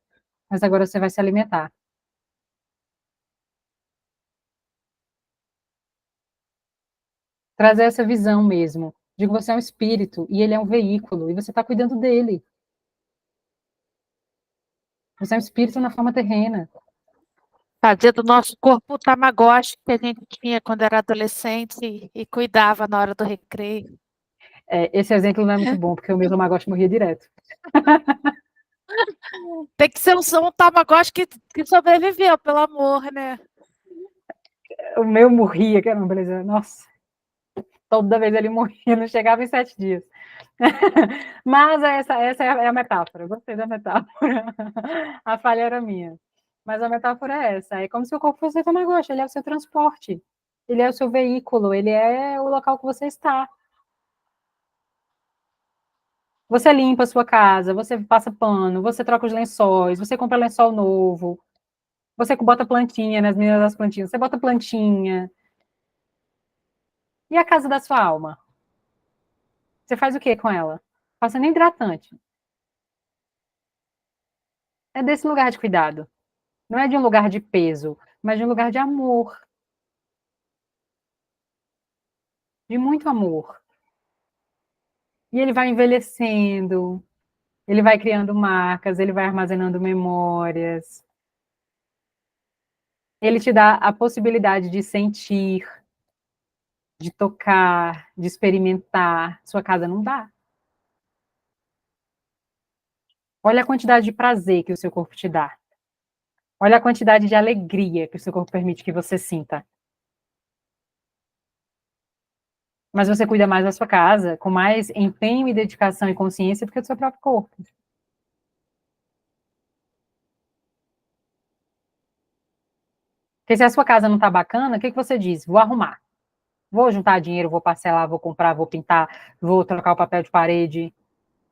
Mas agora você vai se alimentar. Trazer essa visão mesmo, de que você é um espírito e ele é um veículo, e você está cuidando dele. Você é um espírito na forma terrena. Fazer do nosso corpo o tamagotchi que a gente tinha quando era adolescente e cuidava na hora do recreio. Esse exemplo não é muito bom, porque o meu Tamagotchi morria direto. Tem que ser um tamagotchi que sobreviveu, pelo amor, né? O meu morria, que era uma beleza. Nossa, toda vez ele morria, não chegava em 7 dias. Mas essa é a metáfora, eu gostei da metáfora. A falha era minha. Mas a metáfora é essa, é como se o corpo fosse o Tamagotchi, ele é o seu transporte, ele é o seu veículo, ele é o local que você está. Você limpa a sua casa, você passa pano, você troca os lençóis, você compra lençol novo, você bota plantinha nas meninas das plantinhas, você bota plantinha. E a casa da sua alma? Você faz o que com ela? Passa nem hidratante. É desse lugar de cuidado. Não é de um lugar de peso, mas de um lugar de amor. De muito amor. E ele vai envelhecendo, ele vai criando marcas, ele vai armazenando memórias. Ele te dá a possibilidade de sentir, de tocar, de experimentar. Sua casa não dá. Olha a quantidade de prazer que o seu corpo te dá. Olha a quantidade de alegria que o seu corpo permite que você sinta. Mas você cuida mais da sua casa, com mais empenho e dedicação e consciência do que do seu próprio corpo. Porque se a sua casa não está bacana, o que você diz? Vou arrumar. Vou juntar dinheiro, vou parcelar, vou comprar, vou pintar, vou trocar o papel de parede.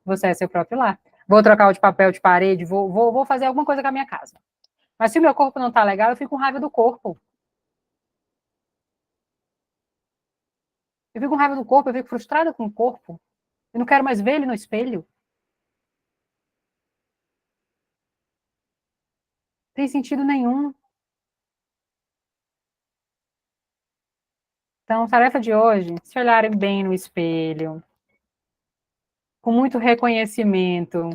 Você é seu próprio lar. Vou trocar o de papel de parede, vou fazer alguma coisa com a minha casa. Mas se o meu corpo não está legal, eu fico com raiva do corpo. Eu fico com raiva do corpo, eu fico frustrada com o corpo. Eu não quero mais ver ele no espelho. Não tem sentido nenhum. Então, tarefa de hoje, se olharem bem no espelho, com muito reconhecimento.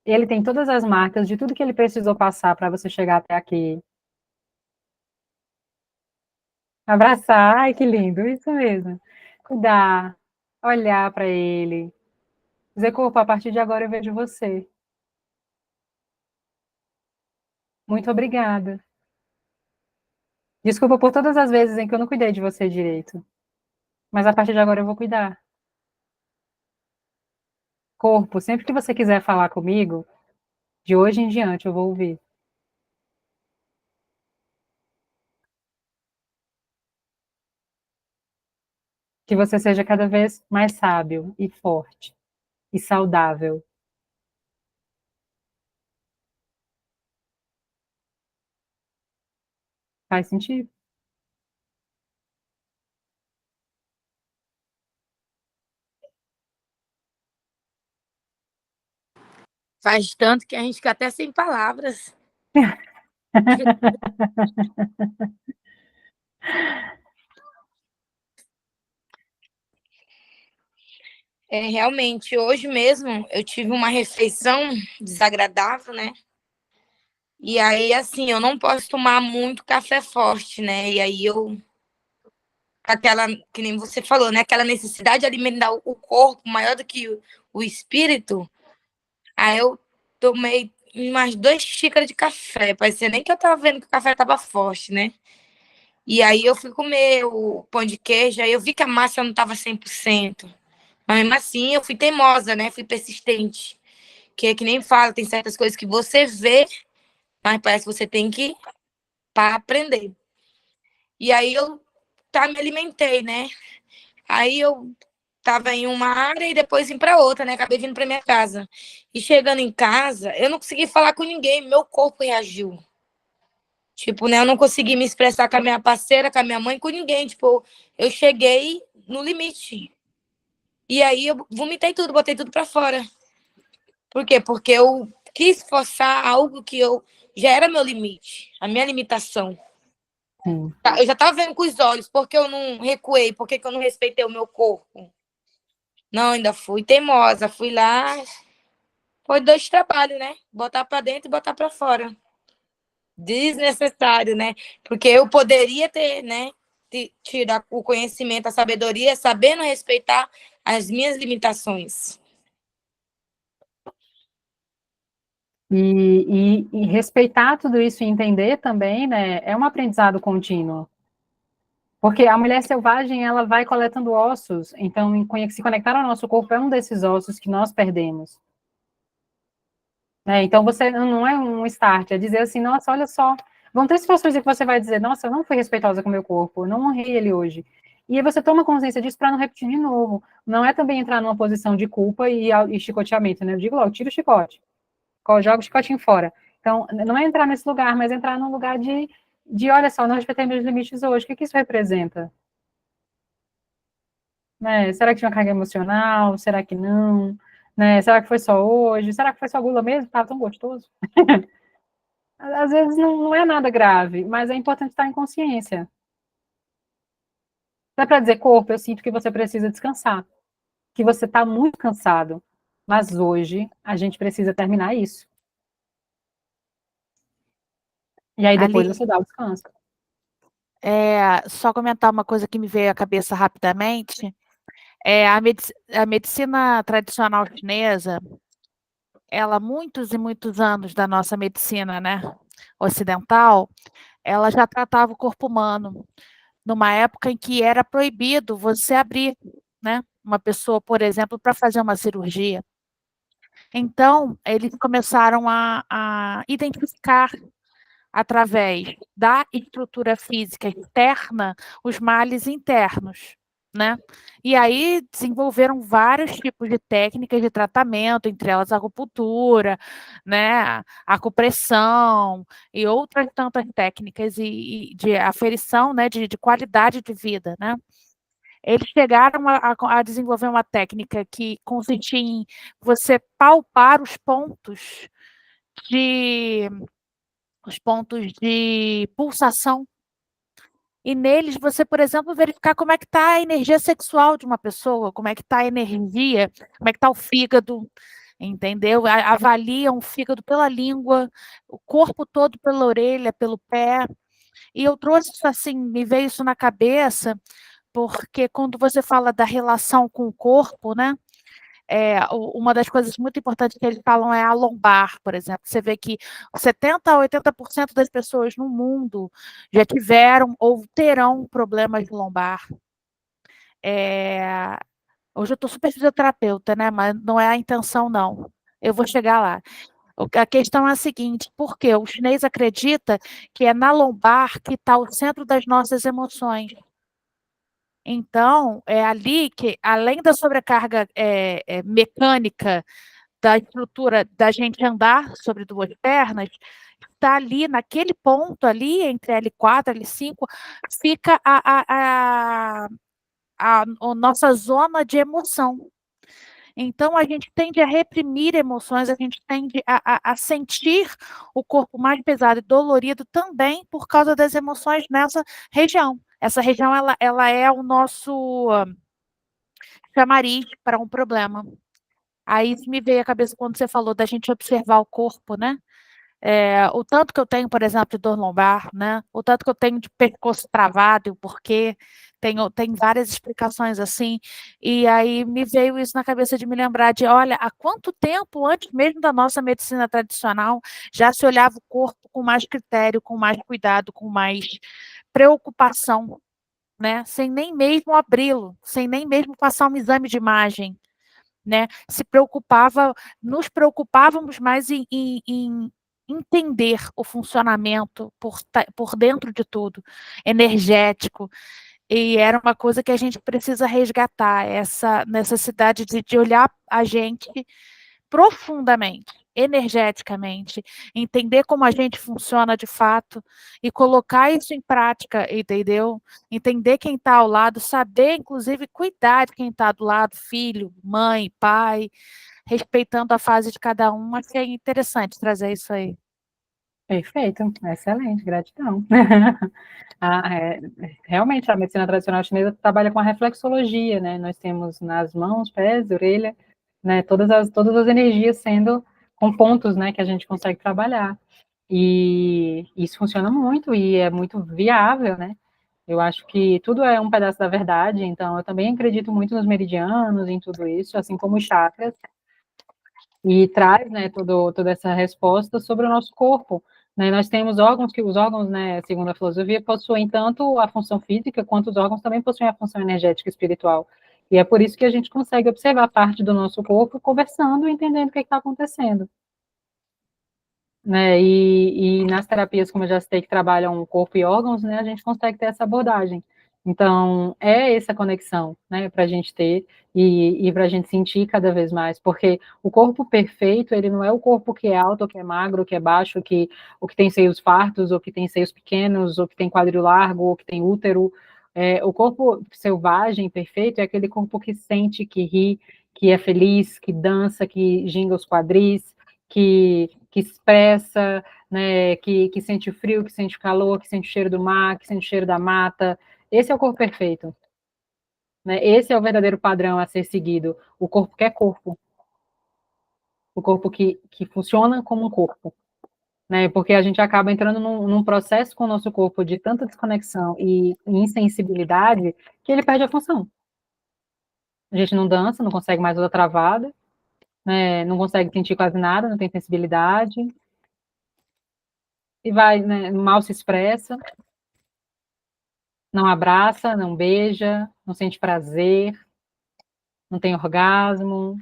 Ele tem todas as marcas de tudo que ele precisou passar para você chegar até aqui. Abraçar, ai que lindo, isso mesmo. Cuidar, olhar para ele. Dizer, corpo, a partir de agora eu vejo você. Muito obrigada. Desculpa por todas as vezes em que eu não cuidei de você direito. Mas a partir de agora eu vou cuidar. Corpo, sempre que você quiser falar comigo, de hoje em diante eu vou ouvir. Que você seja cada vez mais sábio e forte e saudável. Faz sentido? Faz tanto que a gente fica até sem palavras. Realmente, hoje mesmo eu tive uma refeição desagradável, né? E aí, assim, eu não posso tomar muito café forte, né? E aí aquela, que nem você falou, né? Aquela necessidade de alimentar o corpo maior do que o espírito. Aí eu tomei umas 2 xícaras de café. Parecia nem que eu tava vendo que o café tava forte, né? E aí eu fui comer o pão de queijo, aí eu vi que a massa não tava 100%. Mas mesmo assim, eu fui teimosa, né? Fui persistente. Que é que nem fala, tem certas coisas que você vê, mas parece que você tem que para aprender. E aí eu me alimentei, né? Aí eu tava em uma área e depois vim para outra, né? Acabei vindo para minha casa. E chegando em casa, eu não consegui falar com ninguém, meu corpo reagiu. Tipo, né? Eu não consegui me expressar com a minha parceira, com a minha mãe, com ninguém. Tipo, eu cheguei no limite. E aí eu vomitei tudo, botei tudo para fora. Por quê? Porque eu quis forçar algo que eu já era meu limite, a minha limitação. Sim. Eu já estava vendo com os olhos, porque eu não recuei, porque eu não respeitei o meu corpo. Não, ainda fui teimosa, fui lá. Foi 2 trabalhos, né? Botar para dentro e botar para fora. Desnecessário, né? Porque eu poderia ter, né? Tirar o conhecimento, a sabedoria, sabendo respeitar as minhas limitações. E respeitar tudo isso e entender também, né, é um aprendizado contínuo. Porque a mulher selvagem, ela vai coletando ossos, então se conectar ao nosso corpo é um desses ossos que nós perdemos. Né? Então você não é um start, é dizer assim, nossa, olha só, vão ter situações em que você vai dizer, nossa, eu não fui respeitosa com o meu corpo, eu não honrei ele hoje. E aí você toma consciência disso para não repetir de novo. Não é também entrar numa posição de culpa e chicoteamento, né? Eu digo logo, tira o chicote. Joga o chicotinho fora. Então, não é entrar nesse lugar, mas entrar num lugar de olha só, não respeitei meus limites hoje, o que isso representa? Né? Será que tinha uma carga emocional? Será que não? Né? Será que foi só hoje? Será que foi só gula mesmo? Estava tão gostoso. Às vezes não é nada grave, mas é importante estar em consciência. Não é para dizer, corpo, eu sinto que você precisa descansar, que você está muito cansado, mas hoje a gente precisa terminar isso. E aí depois Ali, você dá o descanso. só comentar uma coisa que me veio à cabeça rapidamente. A medicina tradicional chinesa, ela, muitos e muitos anos da nossa medicina, né, ocidental, ela já tratava o corpo humano, numa época em que era proibido você abrir, né, uma pessoa, por exemplo, para fazer uma cirurgia. Então, eles começaram a identificar, através da estrutura física externa, os males internos, né? E aí desenvolveram vários tipos de técnicas de tratamento, entre elas a acupuntura, né, acupressão e outras tantas técnicas e de aferição, né, de qualidade de vida, né? Eles chegaram a desenvolver uma técnica que consistia em você palpar de os pontos de pulsação, e neles você, por exemplo, verificar como é que está a energia sexual de uma pessoa, como é que está a energia, como é que está o fígado, entendeu? Avaliam o fígado pela língua, o corpo todo pela orelha, pelo pé. E eu trouxe isso assim, me veio isso na cabeça, porque quando você fala da relação com o corpo, né? Uma das coisas muito importantes que eles falam é a lombar, por exemplo. Você vê que 70% a 80% das pessoas no mundo já tiveram ou terão problemas de lombar. Hoje eu estou super fisioterapeuta, né? Mas não é a intenção, não. Eu vou chegar lá. A questão é a seguinte: por quê? O chinês acredita que é na lombar que está o centro das nossas emoções. Então, é ali que, além da sobrecarga mecânica da estrutura da gente andar sobre duas pernas, está ali, naquele ponto ali, entre L4 e L5, fica a nossa zona de emoção. Então, a gente tende a reprimir emoções, a gente tende a sentir o corpo mais pesado e dolorido também por causa das emoções nessa região. Essa região, ela é o nosso chamariz para um problema. Aí isso me veio à cabeça quando você falou da gente observar o corpo, né? O tanto que eu tenho, por exemplo, de dor lombar, né? O tanto que eu tenho de pescoço travado e o porquê. Tem várias explicações assim. E aí me veio isso na cabeça de me lembrar de, olha, há quanto tempo, antes mesmo da nossa medicina tradicional, já se olhava o corpo com mais critério, com mais cuidado, com mais preocupação, né? Sem nem mesmo abri-lo, sem nem mesmo passar um exame de imagem, né? Nos preocupávamos mais em entender o funcionamento por dentro de tudo, energético, e era uma coisa que a gente precisa resgatar, essa necessidade de olhar a gente profundamente, energeticamente, entender como a gente funciona de fato e colocar isso em prática, entendeu? Entender quem está ao lado, saber, inclusive, cuidar de quem está do lado, filho, mãe, pai, respeitando a fase de cada um. Acho que é interessante trazer isso aí. Perfeito, excelente, gratidão. Realmente, a medicina tradicional chinesa trabalha com a reflexologia, né? Nós temos nas mãos, pés, orelha, né? Todas as energias sendo com pontos, né? Que a gente consegue trabalhar. E isso funciona muito e é muito viável, né? Eu acho que tudo é um pedaço da verdade, então eu também acredito muito nos meridianos, em tudo isso, assim como os chakras, e traz, né, toda essa resposta sobre o nosso corpo. Né? Nós temos órgãos os órgãos, né, segundo a filosofia, possuem tanto a função física, quanto os órgãos também possuem a função energética e espiritual. E é por isso que a gente consegue observar parte do nosso corpo conversando e entendendo o que está acontecendo. Né? E nas terapias, como eu já citei, que trabalham corpo e órgãos, né, a gente consegue ter essa abordagem. Então, é essa conexão, né, para a gente ter e para a gente sentir cada vez mais, porque o corpo perfeito, ele não é o corpo que é alto, ou que é magro, ou que é baixo, ou que tem seios fartos, ou que tem seios pequenos, ou que tem quadril largo, ou que tem útero. O corpo selvagem, perfeito, é aquele corpo que sente, que ri, que é feliz, que dança, que ginga os quadris, que expressa, né, que sente o frio, que sente o calor, que sente o cheiro do mar, que sente o cheiro da mata. Esse é o corpo perfeito. Né? Esse é o verdadeiro padrão a ser seguido. O corpo que é corpo. O corpo que funciona como um corpo. Né? Porque a gente acaba entrando num processo com o nosso corpo de tanta desconexão e insensibilidade que ele perde a função. A gente não dança, não consegue mais usar travada, né, não consegue sentir quase nada, não tem sensibilidade, e vai, né, mal se expressa, não abraça, não beija, não sente prazer, não tem orgasmo,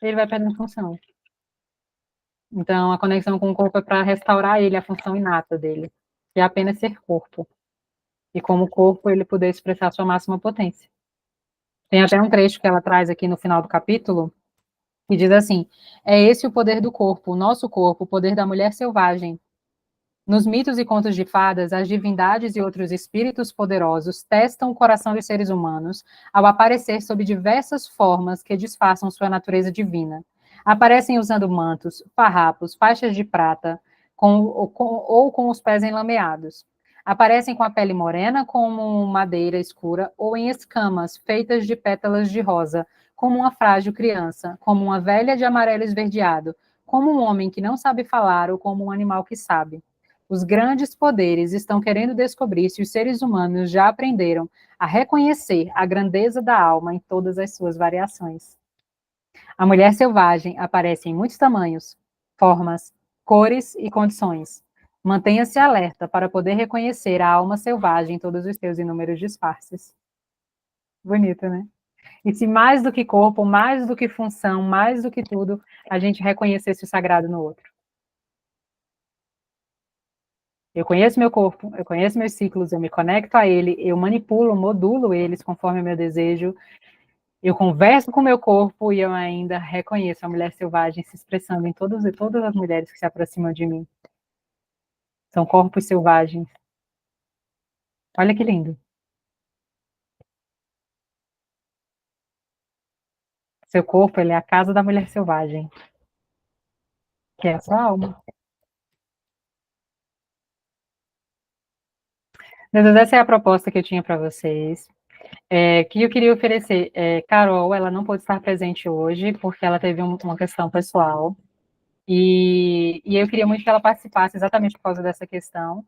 ele vai perdendo função. Então, a conexão com o corpo é para restaurar ele, a função inata dele, que é apenas ser corpo. E como corpo, ele poder expressar sua máxima potência. Tem até um trecho que ela traz aqui no final do capítulo, que diz assim: é esse o poder do corpo, o nosso corpo, o poder da mulher selvagem. Nos mitos e contos de fadas, as divindades e outros espíritos poderosos testam o coração dos seres humanos ao aparecer sob diversas formas que disfarçam sua natureza divina. Aparecem usando mantos, farrapos, faixas de prata ou com os pés enlameados. Aparecem com a pele morena, como madeira escura, ou em escamas feitas de pétalas de rosa, como uma frágil criança, como uma velha de amarelo esverdeado, como um homem que não sabe falar ou como um animal que sabe. Os grandes poderes estão querendo descobrir se os seres humanos já aprenderam a reconhecer a grandeza da alma em todas as suas variações. A mulher selvagem aparece em muitos tamanhos, formas, cores e condições. Mantenha-se alerta para poder reconhecer a alma selvagem em todos os seus inúmeros disfarces. Bonito, né? E se mais do que corpo, mais do que função, mais do que tudo, a gente reconhecesse o sagrado no outro. Eu conheço meu corpo, eu conheço meus ciclos, eu me conecto a ele, eu manipulo, modulo eles conforme o meu desejo, eu converso com o meu corpo e eu ainda reconheço a mulher selvagem se expressando em todas as mulheres que se aproximam de mim. São corpos selvagens. Olha que lindo. Seu corpo, ele é a casa da mulher selvagem, que é a sua alma. Mas essa é a proposta que eu tinha para vocês. Que eu queria oferecer. Carol, ela não pôde estar presente hoje, porque ela teve uma questão pessoal. E eu queria muito que ela participasse exatamente por causa dessa questão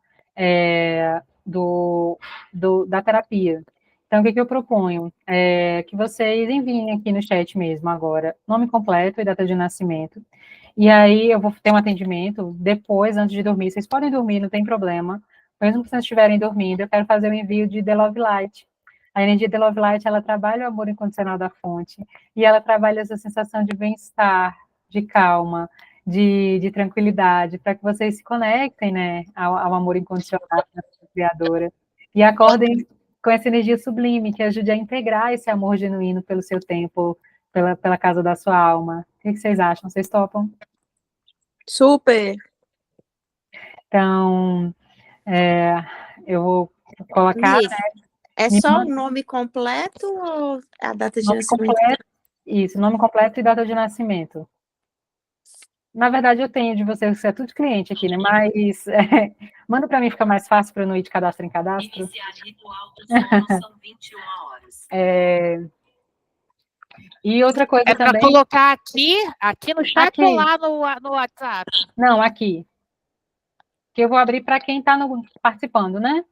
da terapia. Então, o que eu proponho? Que vocês enviem aqui no chat mesmo agora, nome completo e data de nascimento. E aí eu vou ter um atendimento depois, antes de dormir. Vocês podem dormir, não tem problema. Mesmo que vocês estiverem dormindo, eu quero fazer o envio de The Love Light. A energia The Love Light, ela trabalha o amor incondicional da fonte. E ela trabalha essa sensação de bem-estar, de calma, de tranquilidade, para que vocês se conectem, né, ao amor incondicional da Criadora. E acordem com essa energia sublime, que ajude a integrar esse amor genuíno pelo seu tempo, pela casa da sua alma. O que vocês acham? Vocês topam? Super! Então, eu vou colocar... Liz, é só o nome completo ou a data de nome nascimento? completo, isso, nome completo e data de nascimento. Na verdade, eu tenho de vocês, você é tudo cliente aqui, né? Mas manda para mim, fica mais fácil para eu não ir de cadastro em cadastro. Iniciar ritual do sono são 21 horas. E outra coisa É para também... colocar aqui no chat Aqui. ou lá no WhatsApp? Não, aqui. Que eu vou abrir para quem está participando, né?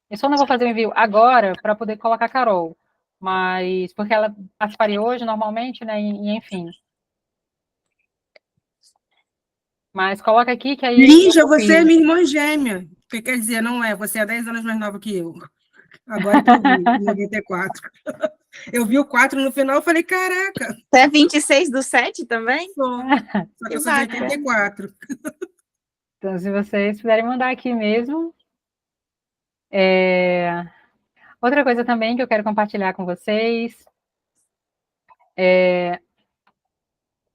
Eu só não vou fazer o envio agora para poder colocar a Carol. Mas, porque ela participaria hoje, normalmente, né? E enfim. Mas coloca aqui que aí... Lígia, você é minha irmã gêmea. O que quer dizer, não é? Você é 10 anos mais nova que eu. Agora que eu vi, 94. Eu vi o 4 no final e falei, caraca. Você é 26/7 também? Sou. Só que eu sou de 84. Então, se vocês puderem mandar aqui mesmo. Outra coisa também que eu quero compartilhar com vocês.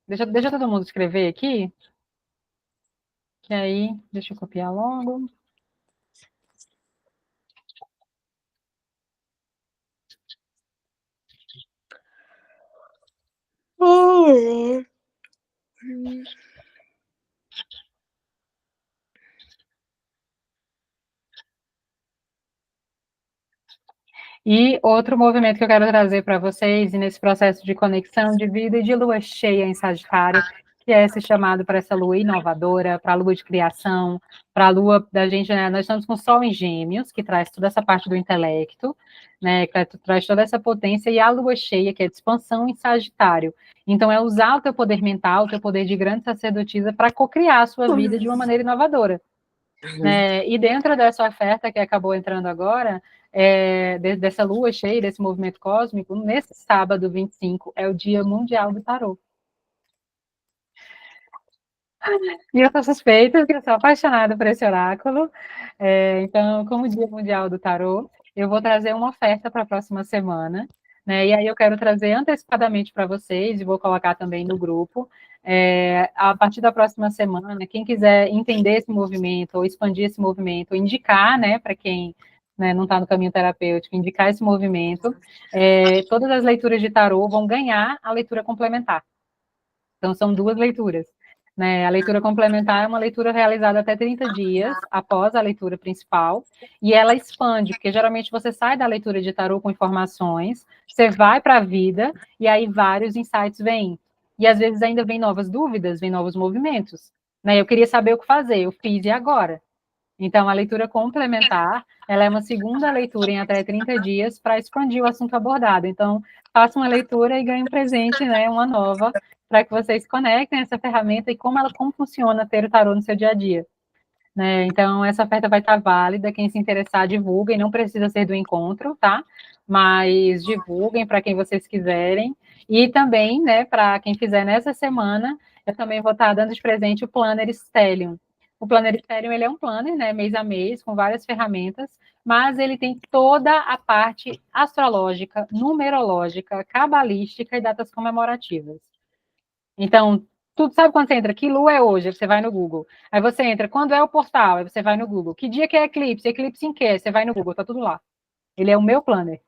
Deixa todo mundo escrever aqui. Que aí, deixa eu copiar logo. E outro movimento que eu quero trazer para vocês, e nesse processo de conexão de vida e de lua cheia em Sagitário, que é esse chamado para essa lua inovadora, para a lua de criação, para a lua da gente, né? Nós estamos com o Sol em Gêmeos, que traz toda essa parte do intelecto, né? Que traz toda essa potência, e a lua cheia, que é de expansão em Sagitário. Então, é usar o teu poder mental, o teu poder de grande sacerdotisa para cocriar a sua vida de uma maneira inovadora. Né? E dentro dessa oferta que acabou entrando agora, dessa lua cheia, desse movimento cósmico, nesse sábado 25, é o Dia Mundial do Tarô. E eu sou suspeita, porque eu sou apaixonada por esse oráculo. Então, como Dia Mundial do Tarô, eu vou trazer uma oferta para a próxima semana, né? E aí eu quero trazer antecipadamente para vocês, e vou colocar também no grupo. A partir da próxima semana, quem quiser entender esse movimento, ou expandir esse movimento, ou indicar, né, para quem, né, não está no caminho terapêutico, indicar esse movimento, todas as leituras de tarô vão ganhar a leitura complementar. Então, são 2 leituras. Né? A leitura complementar é uma leitura realizada até 30 dias após a leitura principal, e ela expande, porque geralmente você sai da leitura de tarô com informações, você vai para a vida, e aí vários insights vêm. E às vezes ainda vem novas dúvidas, vem novos movimentos. Né? Eu queria saber o que fazer, eu fiz e agora? Então, a leitura complementar, ela é uma segunda leitura em até 30 dias para expandir o assunto abordado. Então, faça uma leitura e ganhe um presente, né, uma nova, para que vocês conectem essa ferramenta e como funciona ter o tarô no seu dia a dia. Né? Então, essa oferta vai estar válida, quem se interessar, divulguem, não precisa ser do encontro, tá? Mas divulguem para quem vocês quiserem. E também, né, para quem fizer nessa semana, eu também vou estar dando de presente o Planner Stellium. O Planner Stellium, ele é um planner, né, mês a mês, com várias ferramentas, mas ele tem toda a parte astrológica, numerológica, cabalística e datas comemorativas. Então, tu sabe quando você entra, que lua é hoje? Aí você vai no Google. Aí você entra, quando é o portal? Aí você vai no Google. Que dia que é eclipse? Eclipse em quê? Você vai no Google, tá tudo lá. Ele é o meu planner.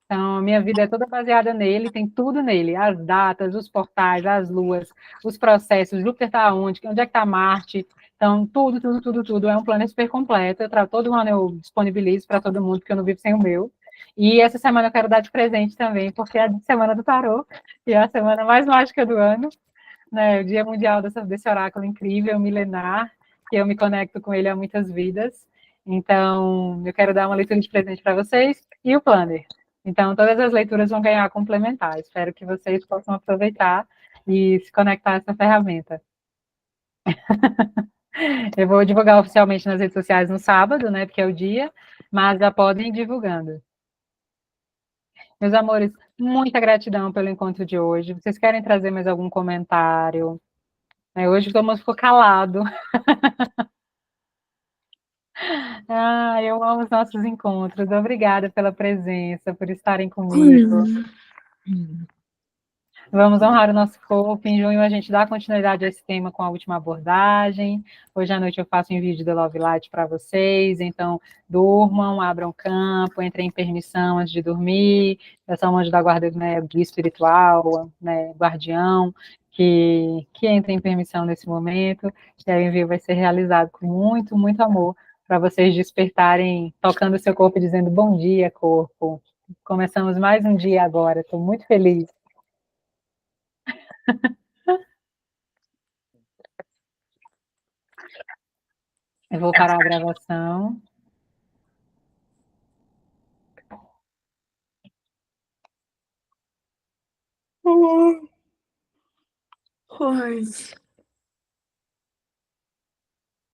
Então, a minha vida é toda baseada nele, tem tudo nele. As datas, os portais, as luas, os processos, Júpiter está onde é que está Marte. Então, tudo, tudo, tudo, tudo. É um planner super completo. Todo ano eu disponibilizo para todo mundo, porque eu não vivo sem o meu. E essa semana eu quero dar de presente também, porque é a semana do tarô, e é a semana mais mágica do ano, né? O Dia Mundial desse oráculo incrível, milenar, que eu me conecto com ele há muitas vidas. Então, eu quero dar uma leitura de presente para vocês e o planner. Então, todas as leituras vão ganhar complementar. Espero que vocês possam aproveitar e se conectar a essa ferramenta. Eu vou divulgar oficialmente nas redes sociais no sábado, né, porque é o dia, mas já podem ir divulgando. Meus amores, muita gratidão pelo encontro de hoje. Vocês querem trazer mais algum comentário? Hoje todo mundo ficou calado. Eu amo os nossos encontros. Obrigada pela presença, por estarem comigo. Vamos honrar o nosso corpo. Em junho a gente dá continuidade a esse tema com a última abordagem. Hoje à noite eu faço um vídeo do Love Light para vocês. Então, durmam, abram campo, entrem em permissão antes de dormir. Peçam ao anjo da guarda, né, guia espiritual, né, guardião, que entre em permissão nesse momento. O envio vai ser realizado com muito, muito amor para vocês despertarem, tocando o seu corpo e dizendo bom dia, corpo. Começamos mais um dia agora. Estou muito feliz. Eu vou parar a gravação. Ai.